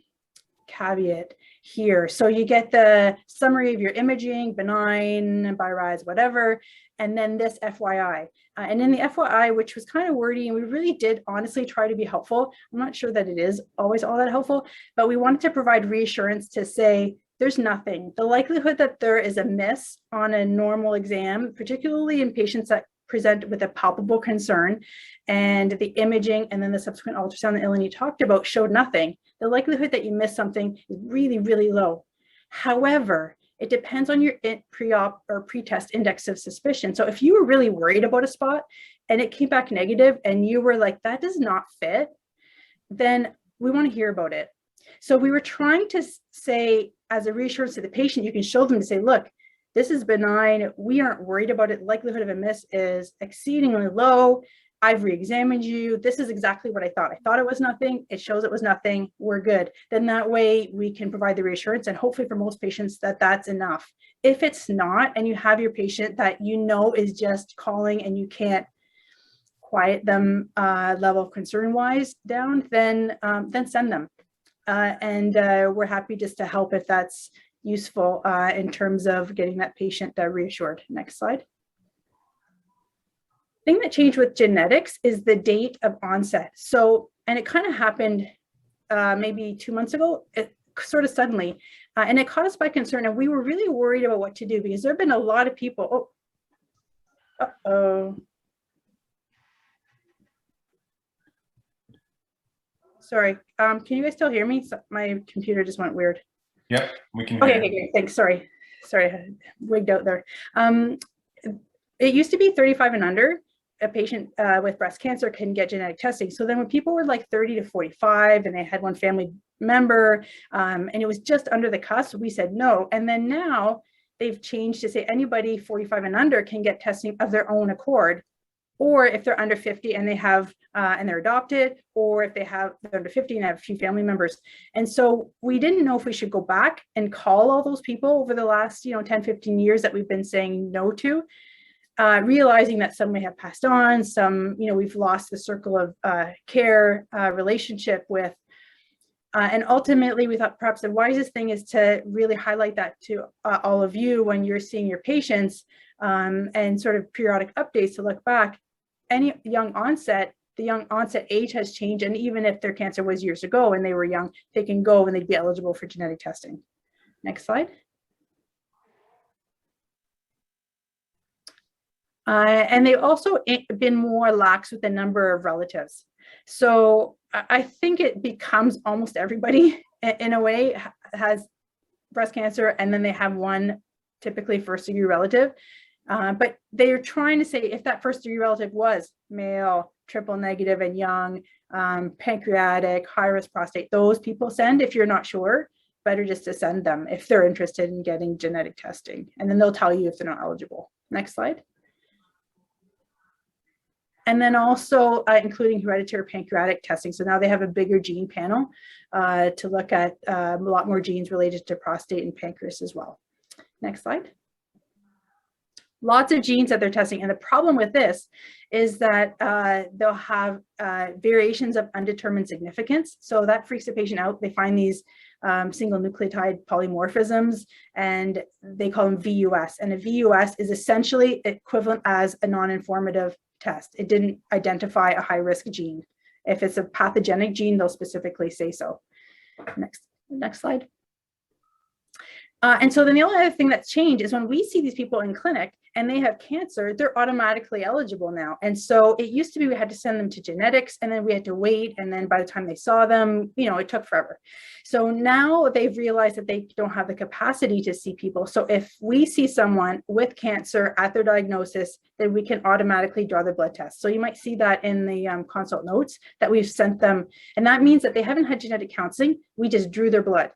[SPEAKER 7] caveat here. So you get the summary of your imaging, benign, BI-RADS, whatever, and then this FYI. And in the FYI, which was kind of wordy, and we really did honestly try to be helpful. I'm not sure that it is always all that helpful, but we wanted to provide reassurance to say, there's nothing. The likelihood that there is a miss on a normal exam, particularly in patients that present with a palpable concern, and the imaging and then the subsequent ultrasound that Ilanit talked about showed nothing. The likelihood that you miss something is really, really low. However, it depends on your pre-op or pre-test index of suspicion. So if you were really worried about a spot and it came back negative and you were like, that does not fit, then we want to hear about it. So we were trying to say, as a reassurance to the patient, you can show them to say, look, this is benign. We aren't worried about it. Likelihood of a miss is exceedingly low. I've re-examined you. This is exactly what I thought. I thought it was nothing. It shows it was nothing. We're good. Then that way we can provide the reassurance, and hopefully for most patients that that's enough. If it's not, and you have your patient that you know is just calling and you can't quiet them level of concern wise down, then send them. We're happy just to help if that's useful in terms of getting that patient reassured. Next slide. Thing that changed with genetics is the date of onset. So, and it kind of happened maybe 2 months ago, sort of suddenly, and it caught us by concern. And we were really worried about what to do because there have been a lot of people. Sorry, can you guys still hear me? So my computer just went weird.
[SPEAKER 1] Yep, we can hear you.
[SPEAKER 7] Okay, great, thanks. Sorry, I wigged out there. It used to be 35 and under. A patient with breast cancer can get genetic testing. So then when people were like 30 to 45 and they had one family member and it was just under the cusp, we said no. And then now they've changed to say anybody 45 and under can get testing of their own accord. Or if they're under 50 and they have and they're adopted, or if they're under 50 and have a few family members. And so we didn't know if we should go back and call all those people over the last 10, 15 years that we've been saying no to. Realizing that some may have passed on, some, we've lost the circle of care relationship with. And ultimately, we thought perhaps the wisest thing is to really highlight that to all of you when you're seeing your patients and sort of periodic updates to look back. Any young onset, the young onset age has changed. And even if their cancer was years ago and they were young, they can go and they'd be eligible for genetic testing. Next slide. And they've also been more lax with the number of relatives. So I think it becomes almost everybody in a way has breast cancer, and then they have one typically first degree relative. But they're trying to say if that first degree relative was male, triple negative and young, pancreatic, high risk prostate, those people send. If you're not sure, better just to send them if they're interested in getting genetic testing. And then they'll tell you if they're not eligible. Next slide. And then also including hereditary pancreatic testing. So now they have a bigger gene panel to look at a lot more genes related to prostate and pancreas as well. Next slide. lots of genes that they're testing. And the problem with this is that they'll have variations of undetermined significance. So that freaks the patient out. They find these single nucleotide polymorphisms, and they call them VUS. And a VUS is essentially equivalent as a non-informative test. It didn't identify a high-risk gene. If it's a pathogenic gene, they'll specifically say so. Next slide. And so then the only other thing that's changed is when we see these people in clinic and they have cancer, they're automatically eligible now. And so it used to be we had to send them to genetics, and then we had to wait. And then by the time they saw them, you know, it took forever. So now they've realized that they don't have the capacity to see people. So if we see someone with cancer at their diagnosis, then we can automatically draw their blood test. So you might see that in the consult notes that we've sent them. And that means that they haven't had genetic counseling. We just drew their blood.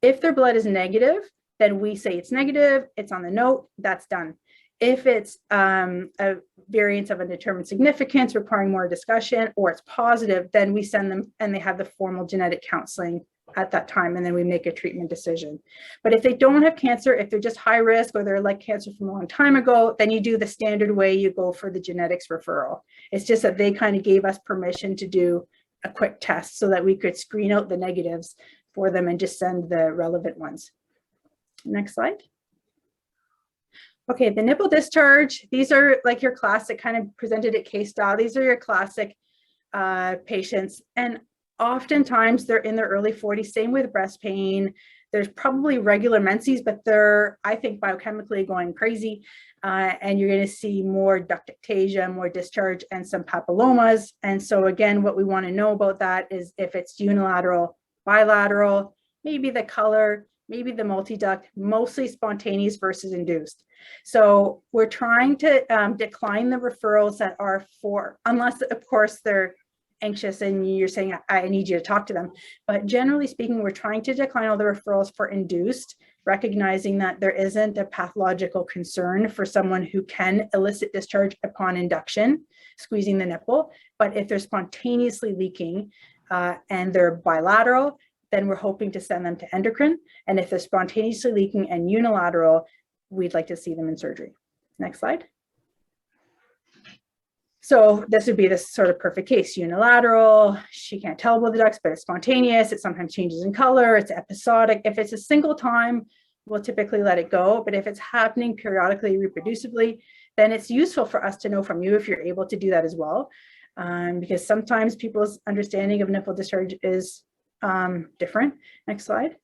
[SPEAKER 7] If their blood is negative, then we say it's negative, it's on the note, that's done. If it's a variance of undetermined significance requiring more discussion, or it's positive, then we send them and they have the formal genetic counseling at that time, and then we make a treatment decision. But if they don't have cancer, if they're just high risk or they're like cancer from a long time ago, then you do the standard way, you go for the genetics referral. It's just that they kind of gave us permission to do a quick test so that we could screen out the negatives for them and just send the relevant ones. Next slide. Okay, the nipple discharge, these are like your classic, kind of presented at case style. These are your classic patients. And oftentimes they're in their early 40s, same with breast pain. There's probably regular menses, but they're, I think, biochemically going crazy. And you're going to see more ductictasia, more discharge, and some papillomas. And so again, what we want to know about that is if it's unilateral, bilateral, maybe the color, maybe the multiduct, mostly spontaneous versus induced. So we're trying to decline the referrals that are for, unless of course they're anxious and you're saying, I need you to talk to them. But generally speaking, we're trying to decline all the referrals for induced, recognizing that there isn't a pathological concern for someone who can elicit discharge upon induction, squeezing the nipple. But if they're spontaneously leaking and they're bilateral, then we're hoping to send them to endocrine. And if they're spontaneously leaking and unilateral, we'd like to see them in surgery. Next slide. So this would be this sort of perfect case, unilateral, she can't tell about the ducts, but it's spontaneous, it sometimes changes in color, it's episodic. If it's a single time, we'll typically let it go, but if it's happening periodically, reproducibly, then it's useful for us to know from you if you're able to do that as well. Because sometimes people's understanding of nipple discharge is different. Next slide.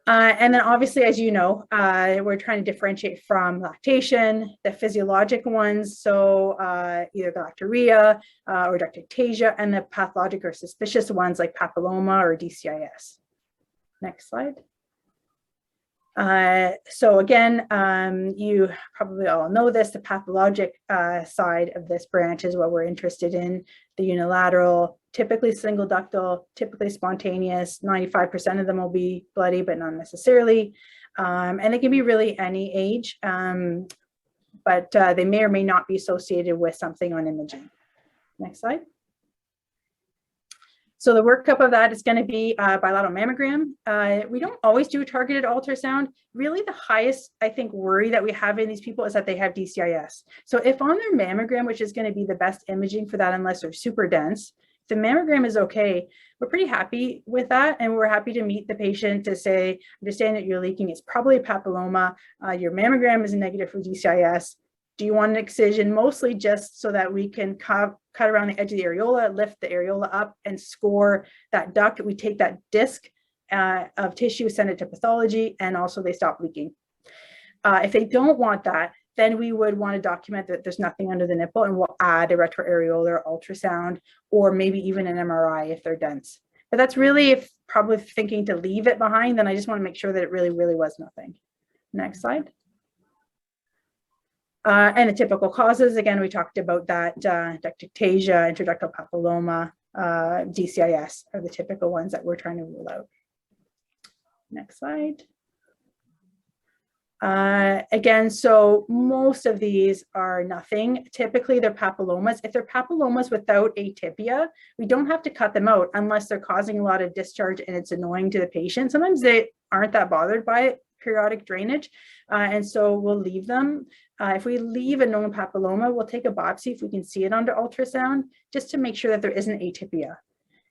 [SPEAKER 7] And then obviously, as you know, we're trying to differentiate from lactation, the physiologic ones, so either galactorrhea or ductictasia, and the pathologic or suspicious ones like papilloma or DCIS. Next slide. So again, you probably all know this, the pathologic side of this branch is what we're interested in, the unilateral, typically single ductal, typically spontaneous, 95% of them will be bloody, but not necessarily. And they can be really any age, but they may or may not be associated with something on imaging. Next slide. So the workup of that is going to be bilateral mammogram. We don't always do targeted ultrasound. Really the highest, I think, worry that we have in these people is that they have DCIS. So if on their mammogram, which is going to be the best imaging for that unless they're super dense, the mammogram is okay, we're pretty happy with that. And we're happy to meet the patient to say, understand that you're leaking, it's probably a papilloma, your mammogram is negative for DCIS. Do you want an excision? Mostly just so that we can cut around the edge of the areola, lift the areola up and score that duct. We take that disc of tissue, send it to pathology, and also they stop leaking. If they don't want that, then we would want to document that there's nothing under the nipple, and we'll add a retroareolar ultrasound or maybe even an MRI if they're dense. But that's really, if probably thinking to leave it behind, then I just want to make sure that it really was nothing. Next slide. And the typical causes, again, we talked about that, ductictasia, intraductal papilloma, DCIS are the typical ones that we're trying to rule out. Next slide. Again, so most of these are nothing. Typically they're papillomas. If they're papillomas without atypia, we don't have to cut them out unless they're causing a lot of discharge and it's annoying to the patient. Sometimes they aren't that bothered by it. periodic drainage. And so we'll leave them. If we leave a known papilloma, we'll take a biopsy if we can see it under ultrasound, just to make sure that there isn't atypia.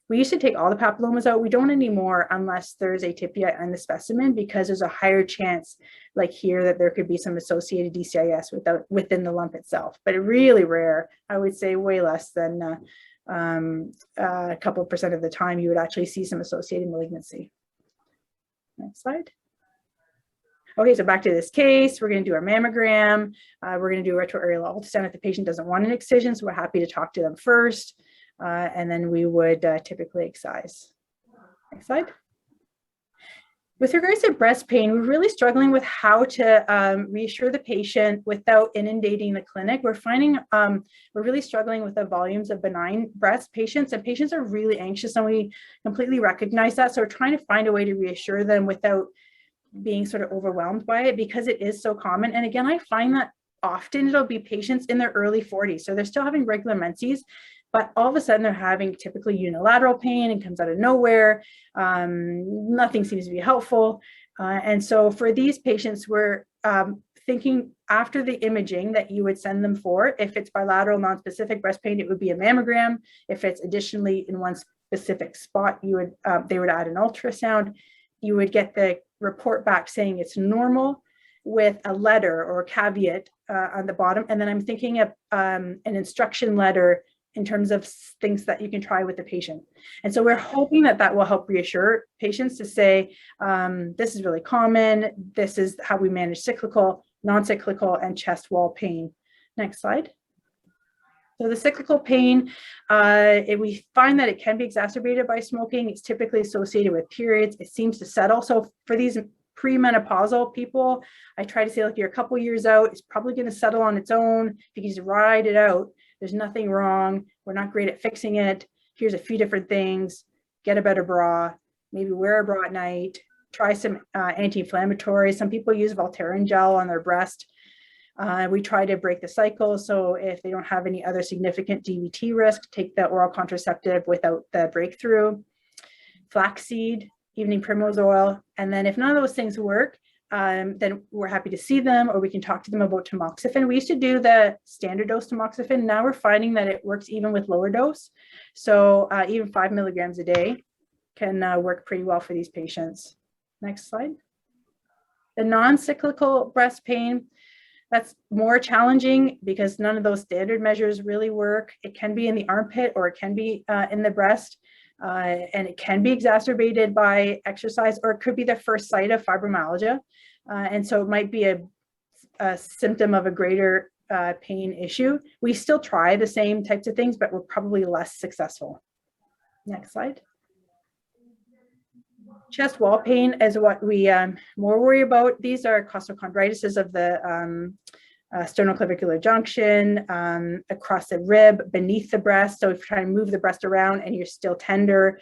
[SPEAKER 7] We used to take all the papillomas out. We don't anymore unless there's atypia in the specimen, because there's a higher chance, like here, that there could be some associated DCIS within the lump itself. But really rare, I would say way less than a couple % of the time you would actually see some associated malignancy. Next slide. Okay, so back to this case, we're going to do our mammogram. We're going to do a retroareal ultrasound if the patient doesn't want an excision, so we're happy to talk to them first. And then we would typically excise. Next slide. With regards to breast pain, we're really struggling with how to reassure the patient without inundating the clinic. We're finding we're really struggling with the volumes of benign breast patients, and patients are really anxious, and we completely recognize that. So we're trying to find a way to reassure them without being sort of overwhelmed by it, because it is so common. And again, I find that often it'll be patients in their early 40s. So they're still having regular menses, but all of a sudden they're having typically unilateral pain and comes out of nowhere. Nothing seems to be helpful. And so for these patients, we're thinking after the imaging that you would send them for. If it's bilateral non-specific breast pain, it would be a mammogram. If it's additionally in one specific spot, you would they would add an ultrasound. You would get the report back saying it's normal with a letter or a caveat on the bottom. And then I'm thinking of an instruction letter in terms of things that you can try with the patient. And so we're hoping that that will help reassure patients to say, this is really common. This is how we manage cyclical, non-cyclical, and chest wall pain. Next slide. So the cyclical pain, we find that it can be exacerbated by smoking. It's typically associated with periods. It seems to settle. So for these premenopausal people, I try to say, look, you're a couple years out. It's probably going to settle on its own. If you can just ride it out, there's nothing wrong. We're not great at fixing it. Here's a few different things. Get a better bra. Maybe wear a bra at night. Try some anti-inflammatories. Some people use Voltaren gel on their breast. We try to break the cycle. So if they don't have any other significant DVT risk, take the oral contraceptive without the breakthrough. Flaxseed, evening primrose oil. And then if none of those things work, then we're happy to see them, or we can talk to them about tamoxifen. We used to do the standard dose tamoxifen. Now we're finding that it works even with lower dose. So even 5 milligrams a day can work pretty well for these patients. Next slide. The non-cyclical breast pain, that's more challenging because none of those standard measures really work. It can be in the armpit or it can be in the breast. And it can be exacerbated by exercise, or it could be the first site of fibromyalgia. And so it might be a symptom of a greater pain issue. We still try the same types of things, but we're probably less successful. Next slide. Chest wall pain is what we more worry about. These are costochondritises of the sternoclavicular junction, across the rib, beneath the breast. So if you try and move the breast around and you're still tender,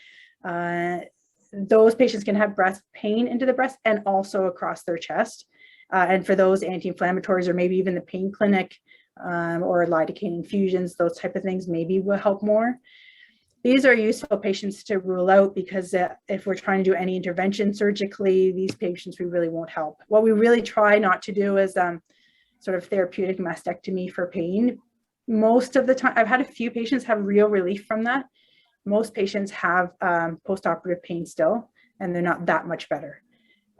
[SPEAKER 7] those patients can have breast pain into the breast and also across their chest. And for those, anti-inflammatories or maybe even the pain clinic or lidocaine infusions, those type of things maybe will help more. These are useful patients to rule out because if we're trying to do any intervention surgically, these patients we really won't help. What we really try not to do is sort of therapeutic mastectomy for pain. Most of the time, I've had a few patients have real relief from that. Most patients have postoperative pain still, and they're not that much better.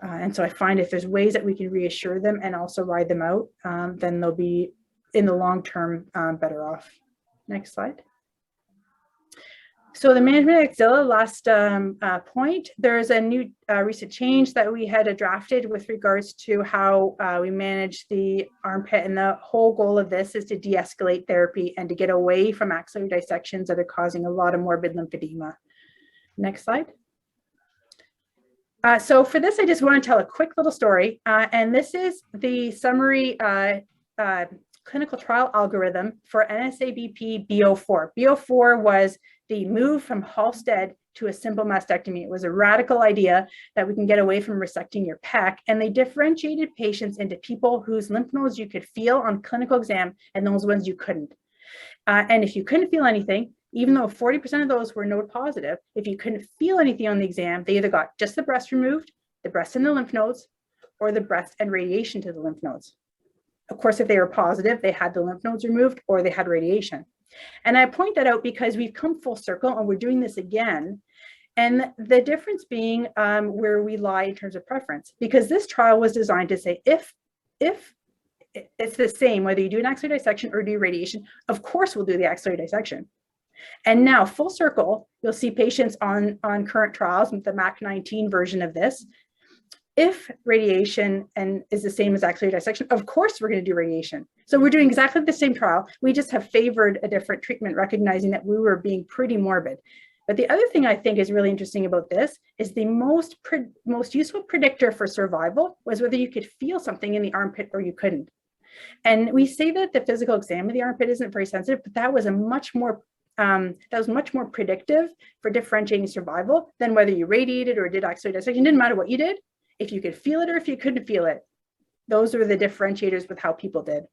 [SPEAKER 7] And so I find if there's ways that we can reassure them and also ride them out, then they'll be in the long term better off. Next slide. So the management of axilla, last point, there's a new recent change that we had drafted with regards to how we manage the armpit. And the whole goal of this is to de-escalate therapy and to get away from axillary dissections that are causing a lot of morbid lymphedema. Next slide. So for this, I just want to tell a quick little story. And this is the summary clinical trial algorithm for NSABP BO4. BO4 was the move from Halsted to a simple mastectomy. It was a radical idea that we can get away from resecting your pec, and they differentiated patients into people whose lymph nodes you could feel on clinical exam and those ones you couldn't. And if you couldn't feel anything, even though 40% of those were node positive, if you couldn't feel anything on the exam, they either got just the breast removed, the breast and the lymph nodes, or the breast and radiation to the lymph nodes. Of course, if they were positive, they had the lymph nodes removed or they had radiation. And I point that out because we've come full circle and we're doing this again. And the difference being where we lie in terms of preference, because this trial was designed to say, if it's the same, whether you do an axillary dissection or do radiation, of course we'll do the axillary dissection. And now full circle, you'll see patients on current trials with the MAC-19 version of this. If radiation is the same as axillary dissection, of course we're going to do radiation. So we're doing exactly the same trial. We just have favored a different treatment, recognizing that we were being pretty morbid. But the other thing I think is really interesting about this is the most useful predictor for survival was whether you could feel something in the armpit or you couldn't. And we say that the physical exam of the armpit isn't very sensitive, but that was much more predictive for differentiating survival than whether you radiated or did axillary dissection. It didn't matter what you did, if you could feel it or if you couldn't feel it. Those are the differentiators with how people did.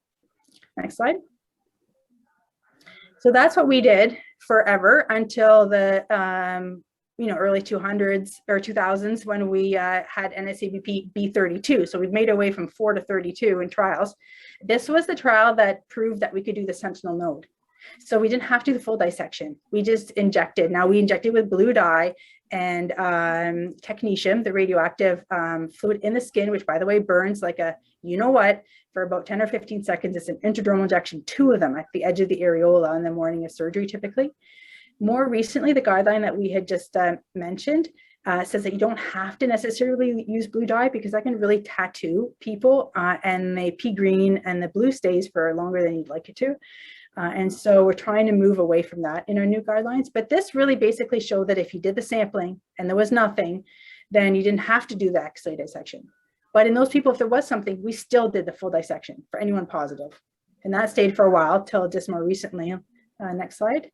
[SPEAKER 7] Next slide. So that's what we did forever until the early 200s or 2000s when we had NSABP B32. So we've made our way from 4 to 32 in trials. This was the trial that proved that we could do the sentinel node. So we didn't have to do the full dissection. We just injected. Now we injected with blue dye and technetium, the radioactive fluid in the skin, which by the way burns like a you-know-what for about 10 or 15 seconds. It's an intradermal injection, 2 of them at the edge of the areola in the morning of surgery typically. More recently, the guideline that we had just mentioned says that you don't have to necessarily use blue dye because that can really tattoo people and the pea green and the blue stays for longer than you'd like it to. And so we're trying to move away from that in our new guidelines. But this really basically showed that if you did the sampling and there was nothing, then you didn't have to do the axillary dissection. But in those people, if there was something, we still did the full dissection for anyone positive. And that stayed for a while till just more recently. Next slide.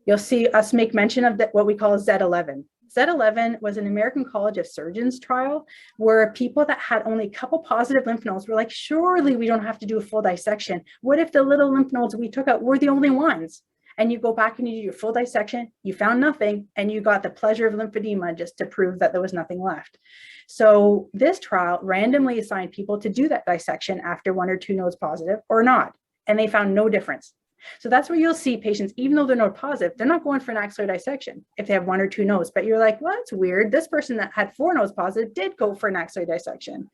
[SPEAKER 7] You'll see us make mention of what we call Z11. Z11 was an American College of Surgeons trial where people that had only a couple positive lymph nodes were like, surely we don't have to do a full dissection. What if the little lymph nodes we took out were the only ones? And you go back and you do your full dissection, you found nothing, and you got the pleasure of lymphedema just to prove that there was nothing left. So this trial randomly assigned people to do that dissection after 1 or 2 nodes positive or not, and they found no difference. So that's where you'll see patients, even though they're node positive, they're not going for an axillary dissection if they have 1 or 2 nodes, but you're like, well, that's weird. This person that had 4 nodes positive did go for an axillary dissection.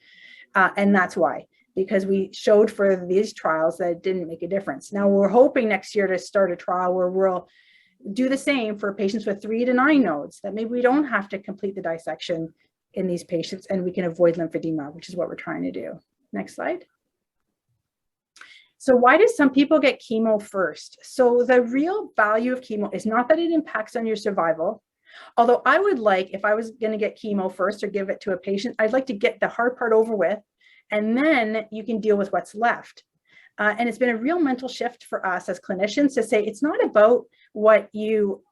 [SPEAKER 7] And that's why, because we showed for these trials that it didn't make a difference. Now we're hoping next year to start a trial where we'll do the same for patients with 3 to 9 nodes, that maybe we don't have to complete the dissection in these patients and we can avoid lymphedema, which is what we're trying to do. Next slide. So why do some people get chemo first? So the real value of chemo is not that it impacts on your survival. Although I would like, if I was going to get chemo first or give it to a patient, I'd like to get the hard part over with, and then you can deal with what's left. And it's been a real mental shift for us as clinicians to say, it's not about what you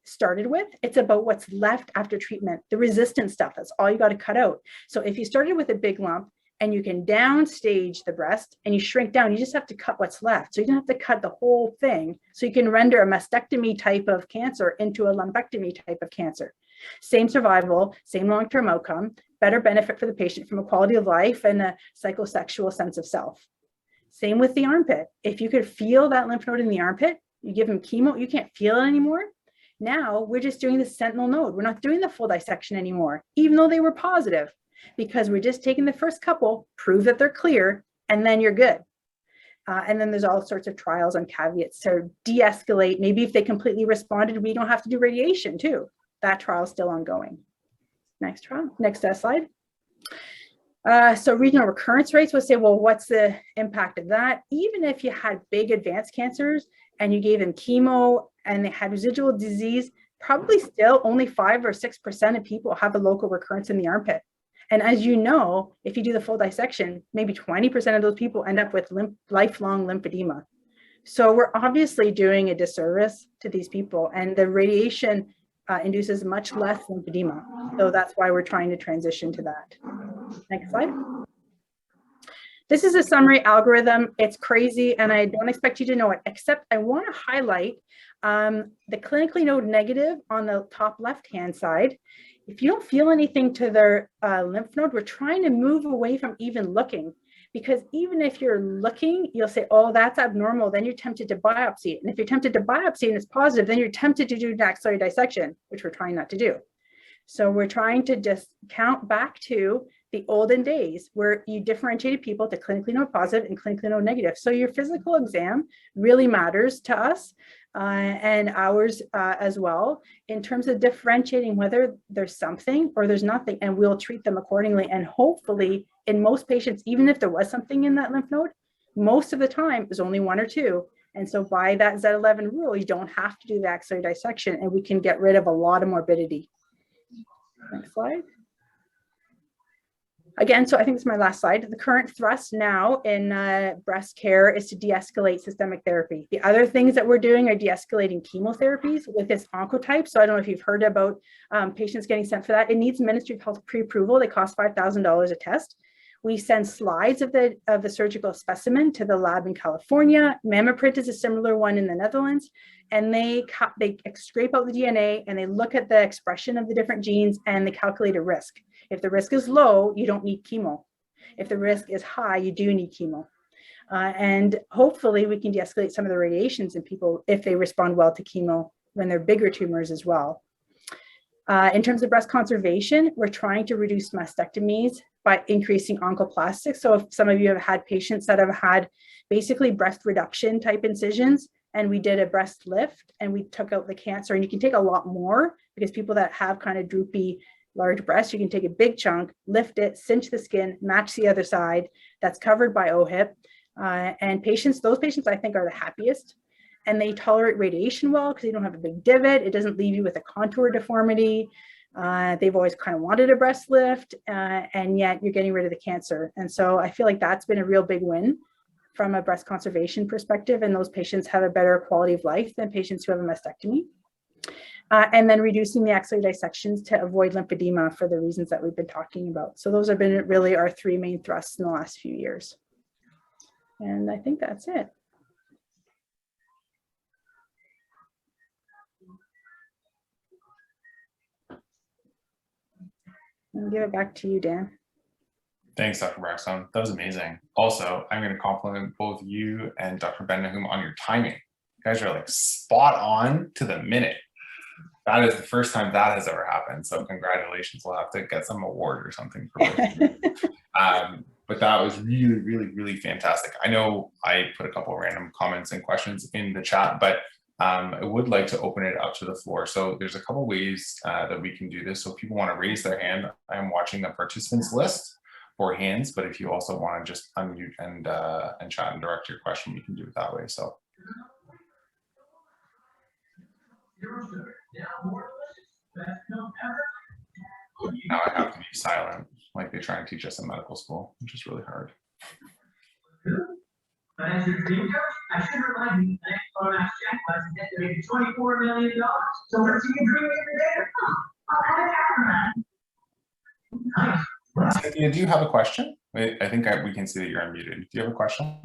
[SPEAKER 7] started with, it's about what's left after treatment, the resistant stuff, that's all you got to cut out. So if you started with a big lump, and you can downstage the breast and you shrink down, you just have to cut what's left. So you don't have to cut the whole thing. So you can render a mastectomy type of cancer into a lumpectomy type of cancer. Same survival, same long-term outcome, better benefit for the patient from a quality of life and a psychosexual sense of self. Same with the armpit. If you could feel that lymph node in the armpit, you give them chemo, you can't feel it anymore. Now we're just doing the sentinel node. We're not doing the full dissection anymore, even though they were positive, because we're just taking the first couple, prove that they're clear, and then you're good. And then there's all sorts of trials on caveats to de-escalate. Maybe if they completely responded, we don't have to do radiation too. That trial is still ongoing. Next trial, next slide. So regional recurrence rates would say, well, what's the impact of that? Even if you had big advanced cancers and you gave them chemo and they had residual disease, probably still only 5 or 6% of people have a local recurrence in the armpit. And as you know, if you do the full dissection, maybe 20% of those people end up with lifelong lymphedema. So we're obviously doing a disservice to these people, and the radiation induces much less lymphedema. So that's why we're trying to transition to that. Next slide. This is a summary algorithm. It's crazy, and I don't expect you to know it, except I want to highlight the clinically node negative on the top left-hand side If you don't feel anything to their lymph node, we're trying to move away from even looking, because even if you're looking, you'll say, oh, that's abnormal. Then you're tempted to biopsy it. And if you're tempted to biopsy and it's positive, then you're tempted to do an axillary dissection, which we're trying not to do. So we're trying to just count back to the olden days where you differentiated people to clinically node positive and clinically node negative. So your physical exam really matters to us and ours as well, in terms of differentiating whether there's something or there's nothing, and we'll treat them accordingly. And hopefully in most patients, even if there was something in that lymph node, most of the time there's only 1 or 2. And so by that Z11 rule, you don't have to do the axillary dissection, and we can get rid of a lot of morbidity. Next slide. Again, so I think it's my last slide. The current thrust now in breast care is to de-escalate systemic therapy. The other things that we're doing are de-escalating chemotherapies with this oncotype. So I don't know if you've heard about patients getting sent for that. It needs Ministry of Health pre-approval. They cost $5,000 a test. We send slides of the surgical specimen to the lab in California. Mammoprint is a similar one in the Netherlands. And they scrape out the DNA and they look at the expression of the different genes and they calculate a risk. If the risk is low, you don't need chemo. If the risk is high, you do need chemo. And hopefully we can de-escalate some of the radiations in people if they respond well to chemo when they're bigger tumors as well. In terms of breast conservation, we're trying to reduce mastectomies by increasing oncoplastics. So if some of you have had patients that have had basically breast reduction type incisions, and we did a breast lift and we took out the cancer, and you can take a lot more because people that have kind of droopy large breasts, you can take a big chunk, lift it, cinch the skin, match the other side. That's covered by OHIP. And those patients I think are the happiest, and they tolerate radiation well because they don't have a big divot. It doesn't leave you with a contour deformity. They've always kind of wanted a breast lift, and yet you're getting rid of the cancer. And so I feel like that's been a real big win from a breast conservation perspective, and those patients have a better quality of life than patients who have a mastectomy. And then reducing the axillary dissections to avoid lymphedema for the reasons that we've been talking about. So those have been really our 3 main thrusts in the last few years. And I think that's it. I'll give it back to you, Dan.
[SPEAKER 1] Thanks, Dr. Brackstone. That was amazing. Also, I'm going to compliment both you and Dr. Ben-Nachum on your timing. You guys are like spot on to the minute. That is the first time that has ever happened. So congratulations. We'll have to get some award or something for both. But that was really, really, really fantastic. I know I put a couple of random comments and questions in the chat, but I would like to open it up to the floor. So there's a couple ways that we can do this. So if people want to raise their hand, I'm watching the participants list for hands, but if you also want to just unmute and chat and direct your question, we can do it that way. So. Now I have to be silent, like they try and teach us in medical school, which is really hard.
[SPEAKER 8] But as your dream coach, I should remind you that Photomax check was estimated $24 million. So what's your dream today? I'll have a Nice.
[SPEAKER 1] Cynthia, do you have a question? I think we can see that you're unmuted. Do you have a question?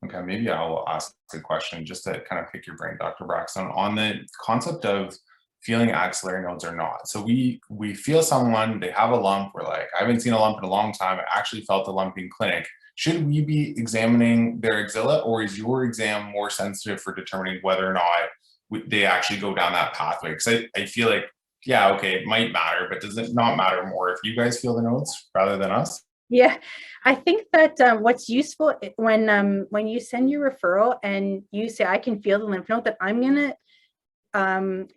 [SPEAKER 1] Okay, maybe I'll ask a question just to kind of pick your brain, Dr. Brackstone, on the concept of feeling axillary nodes or not. So we feel someone, they have a lump, we're like, I haven't seen a lump in a long time, I actually felt a lump in clinic. Should we be examining their axilla, or is your exam more sensitive for determining whether or not they actually go down that pathway? Because I feel like, yeah, okay, it might matter, but does it not matter more if you guys feel the nodes rather than us?
[SPEAKER 7] Yeah, I think that what's useful when you send your referral and you say, I can feel the lymph node, that I'm going to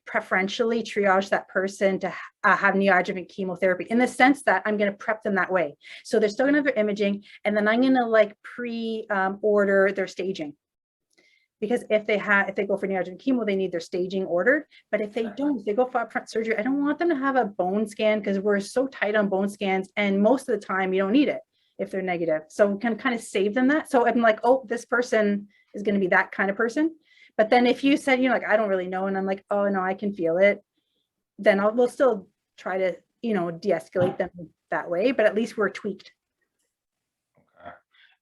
[SPEAKER 7] preferentially triage that person to have neoadjuvant chemotherapy, in the sense that I'm going to prep them that way. So they're still going to have their imaging, and then I'm going to like pre-order their staging. Because if they go for neoadjuvant chemo, they need their staging ordered. But if they don't, they go for upfront surgery. I don't want them to have a bone scan, because we're so tight on bone scans, and most of the time you don't need it if they're negative. So we can kind of save them that. So I'm like, oh, this person is going to be that kind of person. But then if you said, like, I don't really know, and I'm like, oh no, I can feel it, then we'll still try to, de-escalate them that way. But at least we're tweaked.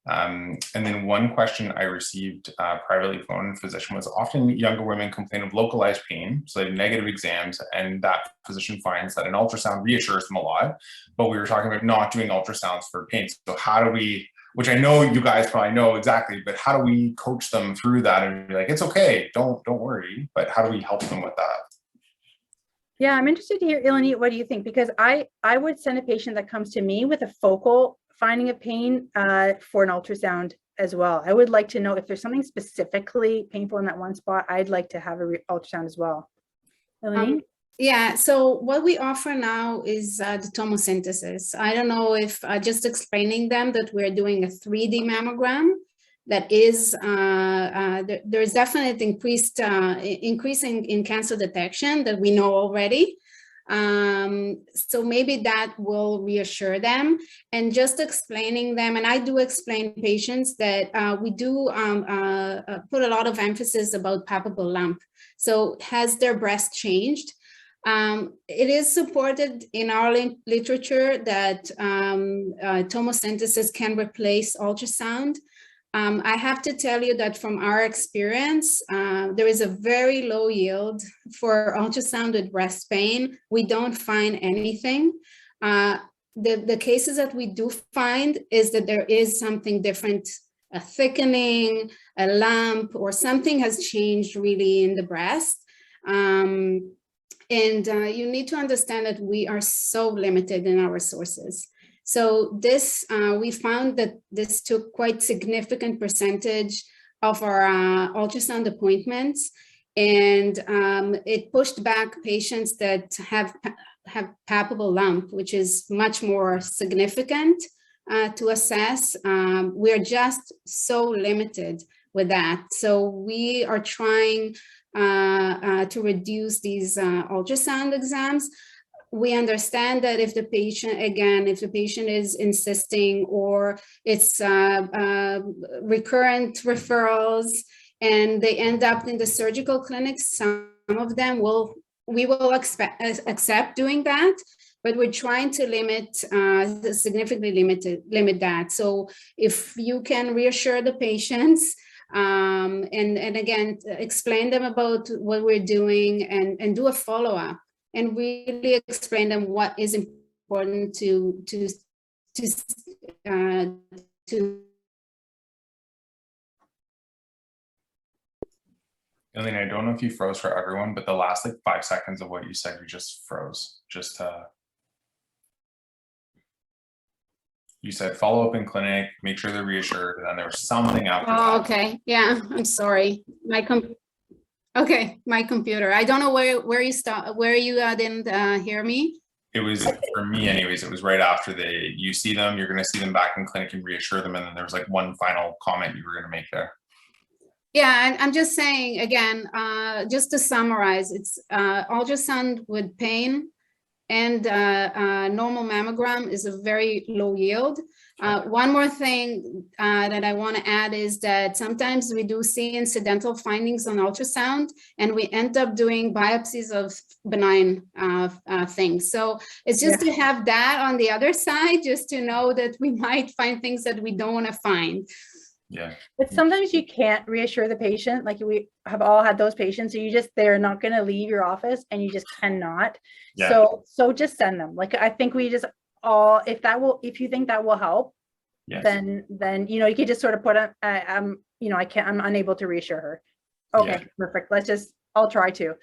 [SPEAKER 1] And then one question I received privately from a physician was, often younger women complain of localized pain, so they have negative exams, and that physician finds that an ultrasound reassures them a lot. But we were talking about not doing ultrasounds for pain. So how do we, which I know you guys probably know exactly, but how do we coach them through that and be like, it's okay, don't worry, but how do we help them with that?
[SPEAKER 7] Yeah, I'm interested to hear, Ilanit, what do you think? Because I would send a patient that comes to me with a focal finding of pain for an ultrasound as well. I would like to know if there's something specifically painful in that one spot. I'd like to have a ultrasound as well. Ilanit?
[SPEAKER 6] Yeah, so what we offer now is the tomosynthesis. I don't know if just explaining them that we're doing a 3D mammogram. That is, there's definitely increasing in cancer detection that we know already. So maybe that will reassure them, and just explaining them. And I do explain patients that we do put a lot of emphasis about palpable lump. So has their breast changed? It is supported in our literature that tomosynthesis can replace ultrasound. I have to tell you that from our experience, there is a very low yield for ultrasound with breast pain. We don't find anything. The cases that we do find is that there is something different, a thickening, a lump, or something has changed really in the breast. And you need to understand that we are so limited in our sources. So this, we found that this took quite significant percentage of our ultrasound appointments, and it pushed back patients that have palpable lump, which is much more significant to assess. We're just so limited with that. So we are trying to reduce these ultrasound exams. We understand that if the patient, again, if the patient is insisting, or it's recurrent referrals and they end up in the surgical clinics, some of them we will accept doing that, but we're trying to significantly limit that. So if you can reassure the patients, and again, explain them about what we're doing, and do a follow-up, and really explain them what is important to
[SPEAKER 1] Eileen, I don't know if you froze for everyone, but the last like 5 seconds of what you said, you just froze. You said follow up in clinic, make sure they're reassured, and then there was something after that.
[SPEAKER 6] Oh, okay. Yeah, I'm sorry. My computer. I don't know where you didn't hear me.
[SPEAKER 1] It was, for me anyways, it was right after you see them, you're going to see them back in clinic and reassure them, and then there was like one final comment you were going to make there.
[SPEAKER 6] Yeah, and I'm just saying again, just to summarize, it's ultrasound with pain and normal mammogram is a very low yield. One more thing that I want to add is that sometimes we do see incidental findings on ultrasound, and we end up doing biopsies of benign things. So it's just to have that on the other side, just to know that we might find things that we don't want to find.
[SPEAKER 1] Yeah.
[SPEAKER 7] But sometimes you can't reassure the patient. Like we have all had those patients, so they're not going to leave your office, and you just cannot.
[SPEAKER 1] Yeah.
[SPEAKER 7] So just send them. Like I think we just all, if you think that will help,
[SPEAKER 1] yes,
[SPEAKER 7] then you could just sort of put I'm unable to reassure her. Okay, perfect. I'll try to.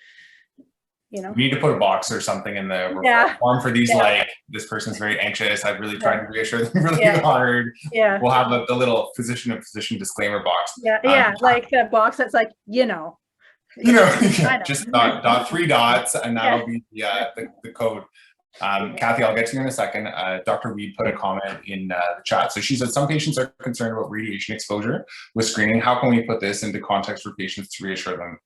[SPEAKER 7] We
[SPEAKER 1] need to put a box or something in the form for these, like, this person's very anxious, I've really tried to reassure them really hard. We'll have the little physician disclaimer box.
[SPEAKER 7] Like the box that's like,
[SPEAKER 1] just dot 3 dots, and that'll be the code. Kathy, I'll get to you in a second. Dr. Weed put a comment in the chat. So she said, some patients are concerned about radiation exposure with screening. How can we put this into context for patients to reassure them?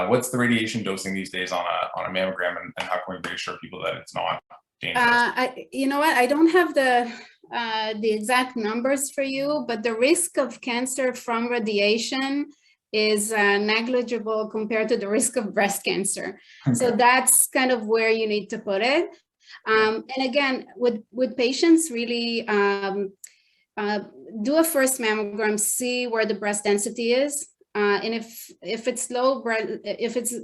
[SPEAKER 1] What's the radiation dosing these days on a mammogram, and how can we reassure people that it's not dangerous?
[SPEAKER 6] You know what? I don't have the exact numbers for you, but the risk of cancer from radiation is negligible compared to the risk of breast cancer. Okay. So that's kind of where you need to put it. And again, with patients really do a first mammogram, see where the breast density is. And if it's low, if it's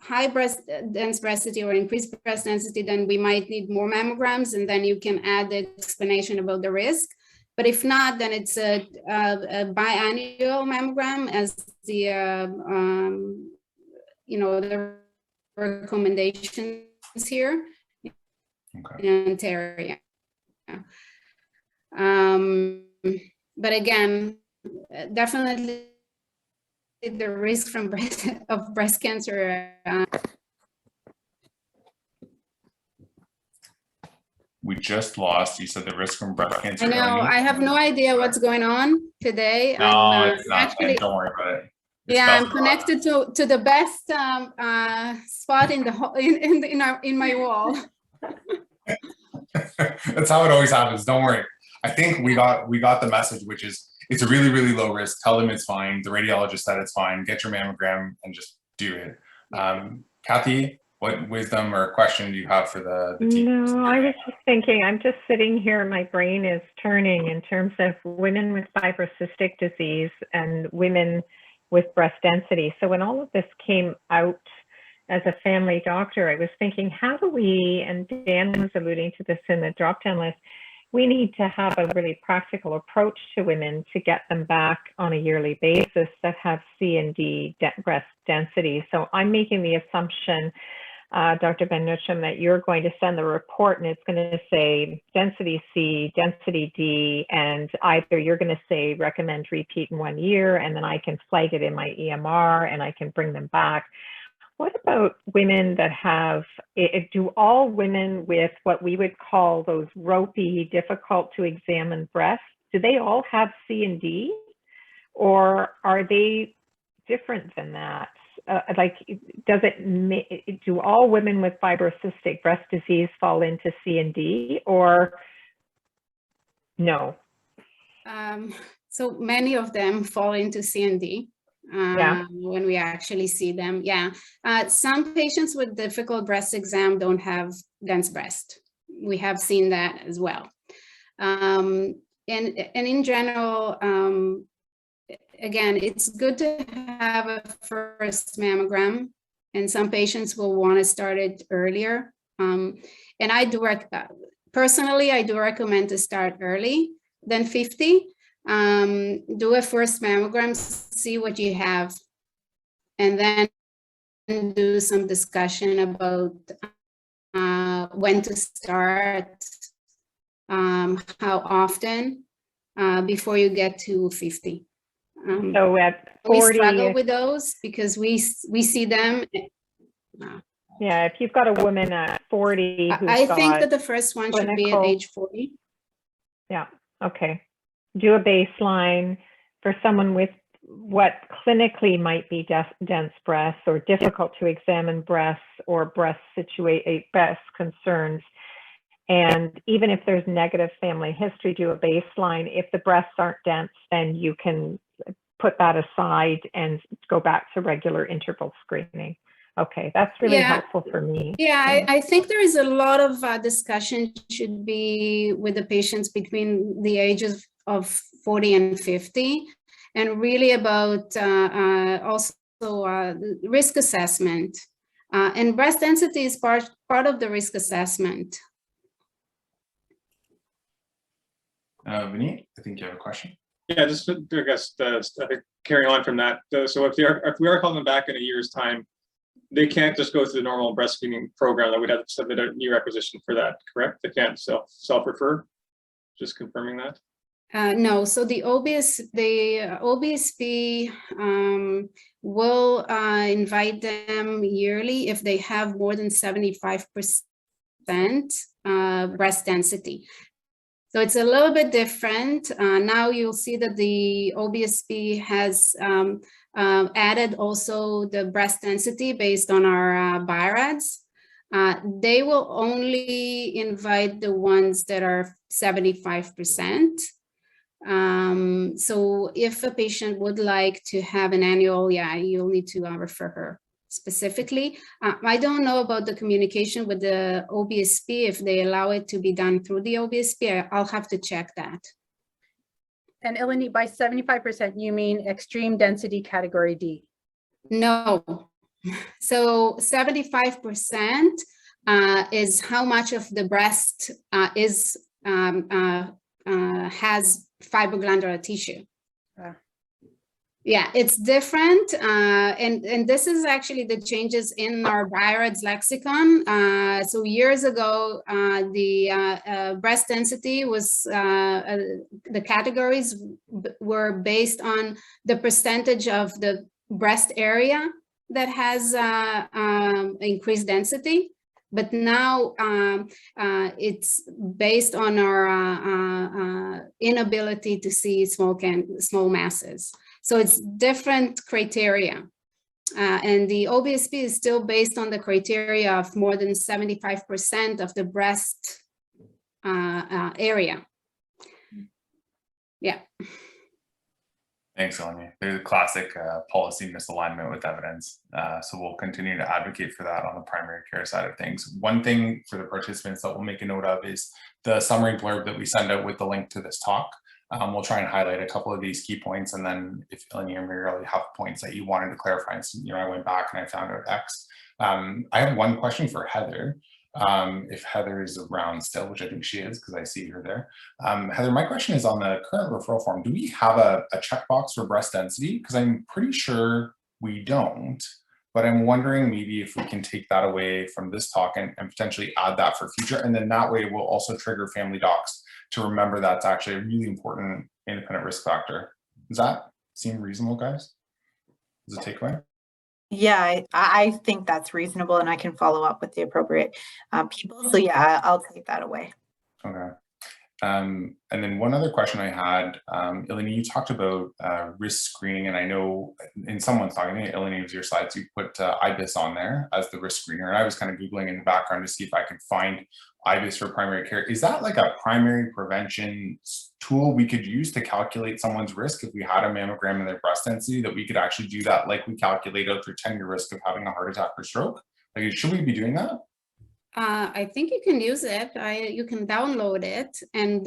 [SPEAKER 6] high breast density or increased breast density, then we might need more mammograms, and then you can add the explanation about the risk. But if not, then it's a biannual mammogram as the the recommendations here in Ontario. But again, definitely the risk from breast cancer.
[SPEAKER 1] We just lost. You said the risk from breast cancer.
[SPEAKER 6] I know. I have no idea what's going on today.
[SPEAKER 1] No, it's not.
[SPEAKER 6] Actually,
[SPEAKER 1] don't worry about it. It's
[SPEAKER 6] yeah, I'm connected to the best spot in my wall.
[SPEAKER 1] That's how it always happens. Don't worry. I think we got the message, which is it's a really, really low risk. Tell them it's fine. The radiologist said it's fine. Get your mammogram and just do it. Kathy, what wisdom or question do you have for the team?
[SPEAKER 9] No, I was just thinking, I'm just sitting here, my brain is turning in terms of women with fibrocystic disease and women with breast density. So when all of this came out as a family doctor, I was thinking, how do we, and Dan was alluding to this in the drop-down list, we need to have a really practical approach to women to get them back on a yearly basis that have C and D breast density. So I'm making the assumption, Dr. Ben-Nachum, that you're going to send the report and it's going to say density C, density D, and either you're going to say recommend repeat in 1 year, and then I can flag it in my EMR and I can bring them back. What about women that have, do all women with what we would call those ropey, difficult to examine breasts, do they all have C and D, or are they different than that? Do all women with fibrocystic breast disease fall into C and D, or no?
[SPEAKER 6] So many of them fall into C and D. When we actually see them. Some patients with difficult breast exam don't have dense breast. We have seen that as well. And in general, again, it's good to have a first mammogram, and some patients will want to start it earlier. And personally, I do recommend to start early than 50. Do a first mammogram, see what you have, and then do some discussion about when to start, how often, before you get to 50.
[SPEAKER 9] So at 40,
[SPEAKER 6] we struggle with those because we see them.
[SPEAKER 9] Yeah, if you've got a woman at 40,
[SPEAKER 6] I think that the first one should be at age 40.
[SPEAKER 9] Yeah, okay. Do a baseline for someone with what clinically might be dense breasts or difficult to examine breasts or breast concerns. And even if there's negative family history, do a baseline. If the breasts aren't dense, then you can put that aside and go back to regular interval screening. Okay, that's really helpful for me.
[SPEAKER 6] Yeah, I think there is a lot of discussion should be with the patients between the ages of 40 and 50, and really about also risk assessment. And breast density is part of the risk assessment.
[SPEAKER 1] Vinny, I think you have a question.
[SPEAKER 5] Yeah, just I guess carrying on from that. So if we are calling them back in a year's time, they can't just go through the normal breastfeeding program. That we'd have to submit a new requisition for that, correct? They can't self-refer. Just confirming that.
[SPEAKER 6] No, so the OBSP will invite them yearly if they have more than 75% breast density. So it's a little bit different. Now you'll see that the OBSP has added also the breast density based on our BIRADS. They will only invite the ones that are 75%. So if a patient would like to have an annual, you'll need to refer her specifically. I don't know about the communication with the OBSP, if they allow it to be done through the OBSP. I'll have to check that.
[SPEAKER 7] And Ilanit, by 75%, you mean extreme density category D?
[SPEAKER 6] No. So 75% is how much of the breast has fibroglandular tissue. Yeah, it's different. And this is actually the changes in our Biored's lexicon. So years ago, the breast density was, the categories were based on the percentage of the breast area that has increased density. But now it's based on our inability to see small masses. So it's different criteria. And the OBSP is still based on the criteria of more than 75% of the breast area. Yeah.
[SPEAKER 1] Thanks, Ilanit. There's a classic policy misalignment with evidence. So we'll continue to advocate for that on the primary care side of things. One thing for the participants that we'll make a note of is the summary blurb that we send out with the link to this talk. We'll try and highlight a couple of these key points, and then if Ilanit or Muriel, you have points that you wanted to clarify, so, I went back and I found out X. I have one question for Heather. If Heather is around still, which I think she is because I see her there. Heather, my question is on the current referral form. Do we have a checkbox for breast density? Because I'm pretty sure we don't, but I'm wondering maybe if we can take that away from this talk and potentially add that for future. And then that way we'll also trigger family docs to remember that's actually a really important independent risk factor. Does that seem reasonable, guys? Does it take away?
[SPEAKER 2] Yeah, I think that's reasonable, and I can follow up with the appropriate people. So yeah, I'll take that away.
[SPEAKER 1] Okay. And then one other question I had, Ilanit, you talked about risk screening, and I know in someone's talking, I think Ilanit, was your slides, you put IBIS on there as the risk screener, and I was kind of Googling in the background to see if I could find IBIS for primary care. Is that like a primary prevention tool we could use to calculate someone's risk if we had a mammogram in their breast density, that we could actually do that like we calculate out their 10-year risk of having a heart attack or stroke? Like, should we be doing that?
[SPEAKER 6] I think you can use it. You can download it, and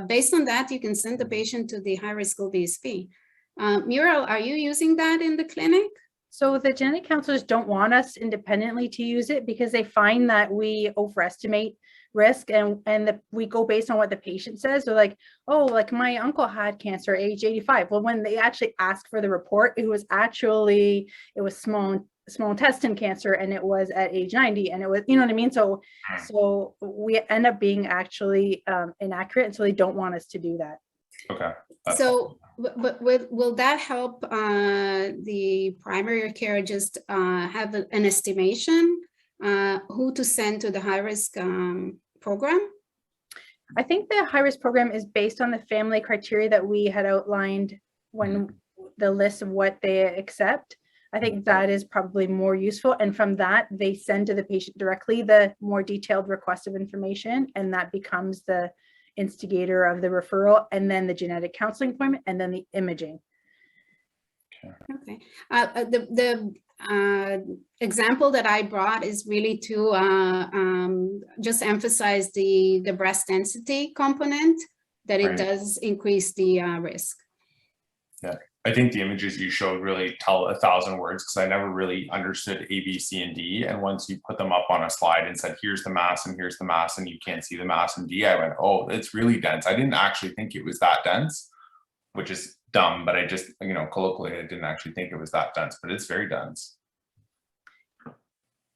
[SPEAKER 6] based on that, you can send the patient to the high-risk OBSP. Muriel, are you using that in the clinic?
[SPEAKER 7] So the genetic counselors don't want us independently to use it because they find that we overestimate risk, and we go based on what the patient says. They're like, oh, like my uncle had cancer at age 85. Well, when they actually asked for the report, it was small intestine cancer, and it was at age 90, and it was, you know what I mean? So we end up being actually inaccurate, and so they don't want us to do that.
[SPEAKER 1] Okay.
[SPEAKER 6] So, but will that help the primary care just have an estimation who to send to the high-risk program?
[SPEAKER 7] I think the high-risk program is based on the family criteria that we had outlined when the list of what they accept. I think that is probably more useful. And from that, they send to the patient directly the more detailed request of information, and that becomes the instigator of the referral, and then the genetic counseling appointment, and then the imaging.
[SPEAKER 6] Okay. The example that I brought is really to just emphasize the breast density component, that it does increase the risk.
[SPEAKER 1] Yeah. I think the images you showed really tell 1,000 words, because I never really understood A, B, C, and D. And once you put them up on a slide and said, here's the mass and here's the mass, and you can't see the mass in D, I went, oh, it's really dense. I didn't actually think it was that dense, which is dumb, but I just, colloquially, I didn't actually think it was that dense, but it's very dense.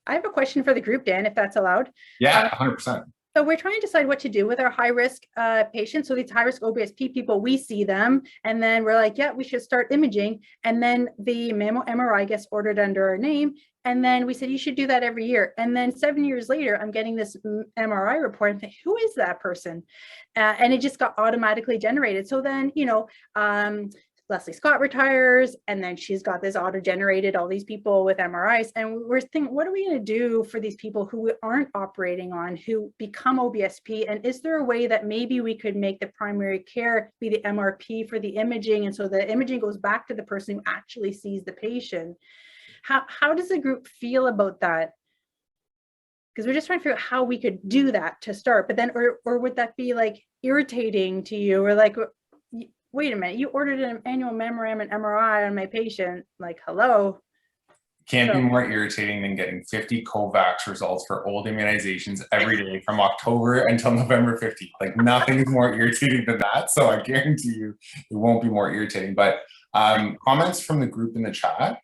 [SPEAKER 7] I have a question for the group, Dan, if that's allowed.
[SPEAKER 1] Yeah, 100%.
[SPEAKER 7] So we're trying to decide what to do with our high-risk patients. So these high-risk OBSP people, we see them, and then we're like, yeah, we should start imaging. And then the MRI gets ordered under our name. And then we said, you should do that every year. And then 7 years later, I'm getting this MRI report and think, who is that person? And it just got automatically generated. So then, Leslie Scott retires, and then she's got this auto-generated, all these people with MRIs, and we're thinking, what are we going to do for these people who we aren't operating on, who become OBSP? And is there a way that maybe we could make the primary care be the MRP for the imaging, and so the imaging goes back to the person who actually sees the patient? How does the group feel about that? Because we're just trying to figure out how we could do that to start, but then, or would that be like irritating to you, or like, wait a minute, you ordered an annual mammogram and MRI on my patient, like, hello.
[SPEAKER 1] Can't be
[SPEAKER 7] So-
[SPEAKER 1] more irritating than getting 50 COVAX results for old immunizations every day from October until November 15th. Like nothing is more irritating than that. So I guarantee you it won't be more irritating. But comments from the group in the chat.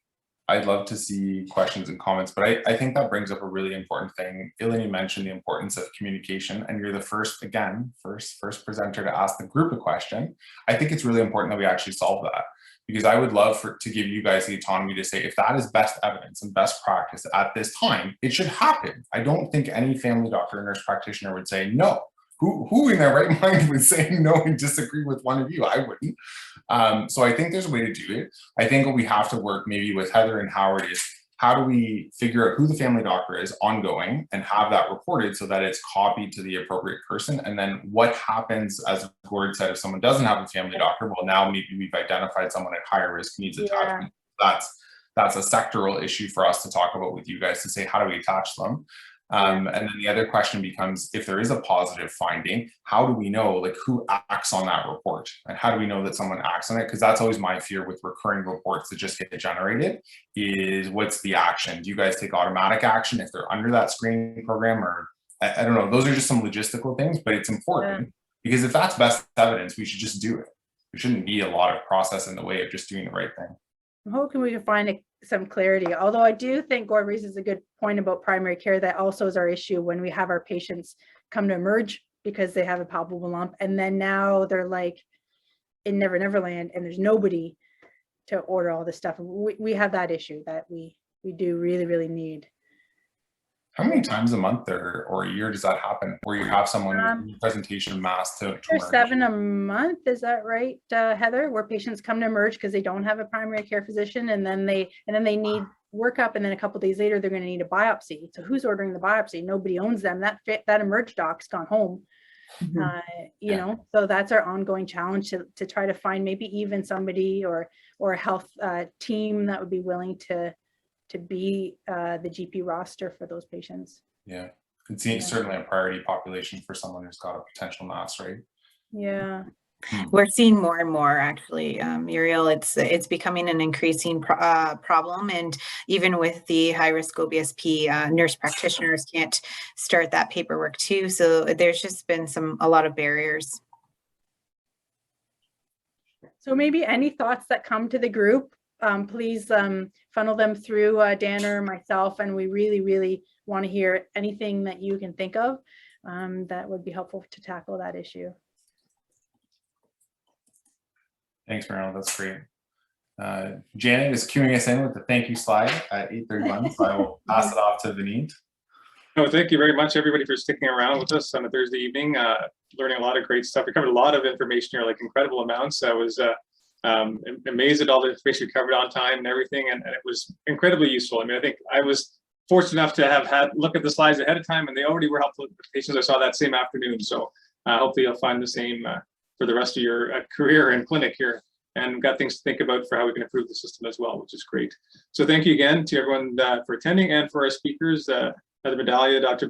[SPEAKER 1] I'd love to see questions and comments, but I think that brings up a really important thing. Ilanit mentioned the importance of communication, and you're the first presenter to ask the group a question. I think it's really important that we actually solve that, because I would love to give you guys the autonomy to say, if that is best evidence and best practice at this time, it should happen. I don't think any family doctor or nurse practitioner would say no. Who in their right mind would say no and disagree with one of you? I wouldn't. So I think there's a way to do it. I think what we have to work maybe with Heather and Howard is, how do we figure out who the family doctor is ongoing and have that reported so that it's copied to the appropriate person? And then what happens, as Gord said, if someone doesn't have a family doctor? Well, now maybe we've identified someone at higher risk needs attachment. That's a sectoral issue for us to talk about with you guys, to say, how do we attach them? And then the other question becomes, if there is a positive finding, how do we know, like, who acts on that report? And how do we know that someone acts on it? Because that's always my fear with recurring reports that just get generated, is what's the action? Do you guys take automatic action if they're under that screening program? Or I don't know, those are just some logistical things, but it's important because if that's best evidence, we should just do it. There shouldn't be a lot of process in the way of just doing the right thing.
[SPEAKER 7] I'm hoping we can find some clarity. Although I do think Gord raises a good point about primary care. That also is our issue when we have our patients come to emerge because they have a palpable lump, and then now they're like in Never Land, and there's nobody to order all this stuff. We have that issue that we do really need.
[SPEAKER 1] How many times a month or a year does that happen, where you have someone with presentation mass to
[SPEAKER 7] There's
[SPEAKER 1] emerge?
[SPEAKER 7] 7 a month, is that right, Heather? Where patients come to emerge because they don't have a primary care physician, and then they need workup, and then a couple of days later they're going to need a biopsy. So who's ordering the biopsy? Nobody owns them. That emerge doc's gone home. You know, so that's our ongoing challenge to try to find maybe even somebody or a health team that would be willing to be the GP roster for those patients.
[SPEAKER 1] Yeah, it's certainly a priority population for someone who's got a potential mass, right?
[SPEAKER 7] Yeah.
[SPEAKER 2] We're seeing more and more, actually, Muriel. It's becoming an increasing problem, and even with the high-risk OBSP, nurse practitioners can't start that paperwork too. So there's just been a lot of barriers.
[SPEAKER 7] So maybe any thoughts that come to the group, please funnel them through Dan or myself, and we really want to hear anything that you can think of that would be helpful to tackle that issue.
[SPEAKER 1] Thanks, Muriel. That's great. Janet is queuing us in with the thank you slide at 8:31, so I will pass it off to Vineet.
[SPEAKER 5] No, thank you very much, everybody, for sticking around with us on a Thursday evening, learning a lot of great stuff. We covered a lot of information here, like incredible amounts. I was amazed at all the information we covered on time and everything, and it was incredibly useful. I mean, I think I was fortunate enough to have had look at the slides ahead of time, and they already were helpful to patients I saw that same afternoon. So hopefully you'll find the same for the rest of your career in clinic here, and got things to think about for how we can improve the system as well, which is great. So thank you again to everyone for attending, and for our speakers, Heather Medaglia, Dr.